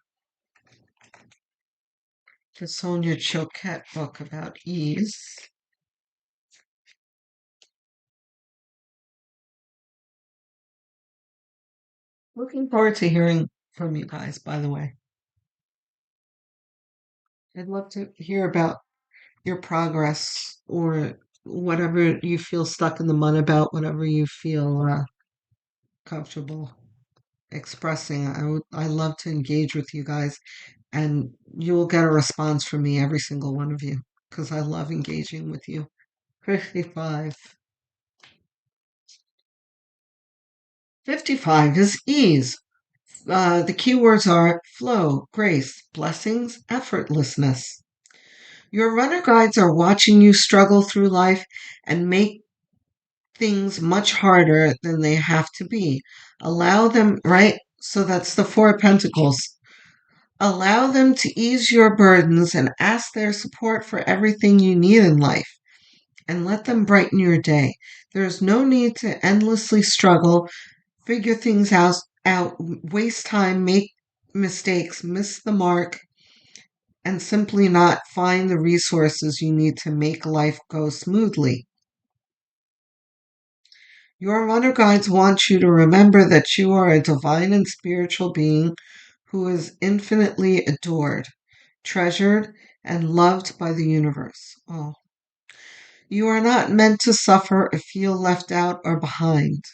Sonia Choquette book about ease. Looking forward to hearing from you guys, by the way. I'd love to hear about your progress or whatever you feel stuck in the mud about, whatever you feel comfortable expressing. I love to engage with you guys, and you will get a response from me, every single one of you, because I love engaging with you. 55. 55 is ease. The keywords are flow, grace, blessings, effortlessness. Your runner guides are watching you struggle through life and make things much harder than they have to be. Allow them, right? So that's the Four of Pentacles. Allow them to ease your burdens and ask their support for everything you need in life, and let them brighten your day. There is no need to endlessly struggle, figure things out, waste time, make mistakes, miss the mark, and simply not find the resources you need to make life go smoothly. Your runner guides want you to remember that you are a divine and spiritual being who is infinitely adored, treasured, and loved by the universe. Oh. You are not meant to suffer or feel left out or behind.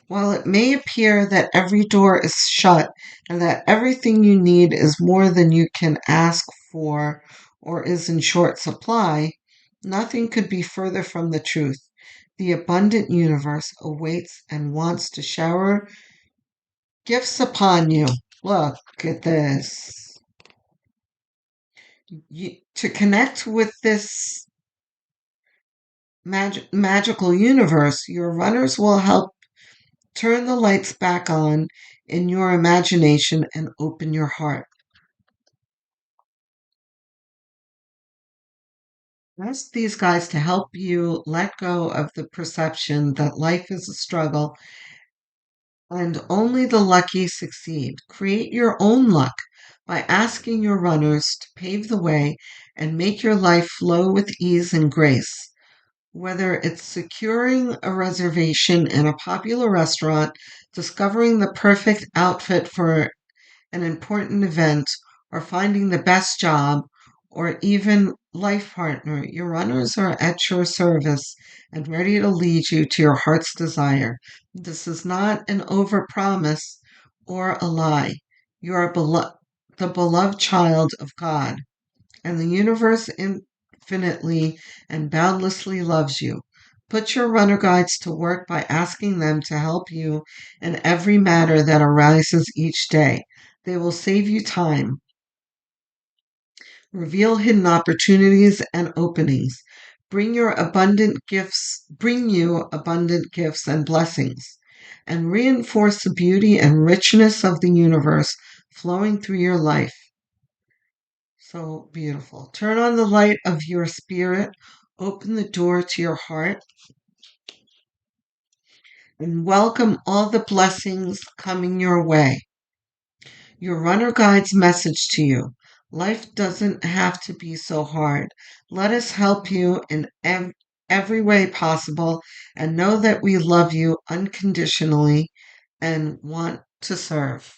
While it may appear that every door is shut and that everything you need is more than you can ask for or is in short supply, nothing could be further from the truth. The abundant universe awaits and wants to shower gifts upon you. Look at this. To connect with this magical universe, your runners will help turn the lights back on in your imagination and open your heart. Ask these guys to help you let go of the perception that life is a struggle and only the lucky succeed. Create your own luck by asking your runners to pave the way and make your life flow with ease and grace. Whether it's securing a reservation in a popular restaurant, discovering the perfect outfit for an important event, or finding the best job, or even life partner, your runners are at your service and ready to lead you to your heart's desire. This is not an overpromise or a lie. You are the beloved child of God, and the universe infinitely and boundlessly loves you. Put your runner guides to work by asking them to help you in every matter that arises each day. They will save you time, reveal hidden opportunities and openings, bring you abundant gifts and blessings, and reinforce the beauty and richness of the universe flowing through your life. So beautiful. Turn on the light of your spirit, open the door to your heart, and welcome all the blessings coming your way. Your runner guide's message to you: life doesn't have to be so hard. Let us help you in every way possible, and know that we love you unconditionally and want to serve.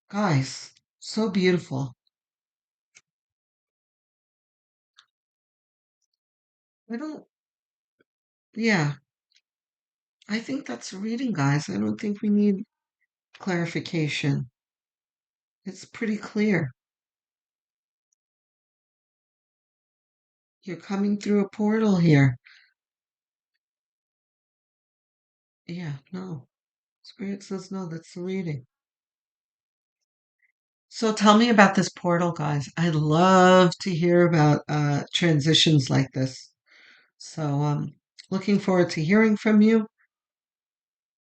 Guys, so beautiful. I don't, yeah, I think that's a reading, guys. I don't think we need clarification. It's pretty clear. You're coming through a portal here. Yeah, no. Spirit says no, that's the reading. So tell me about this portal, guys. I love to hear about transitions like this. So looking forward to hearing from you.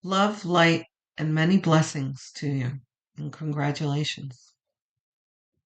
Love, light, and many blessings to you. And congratulations.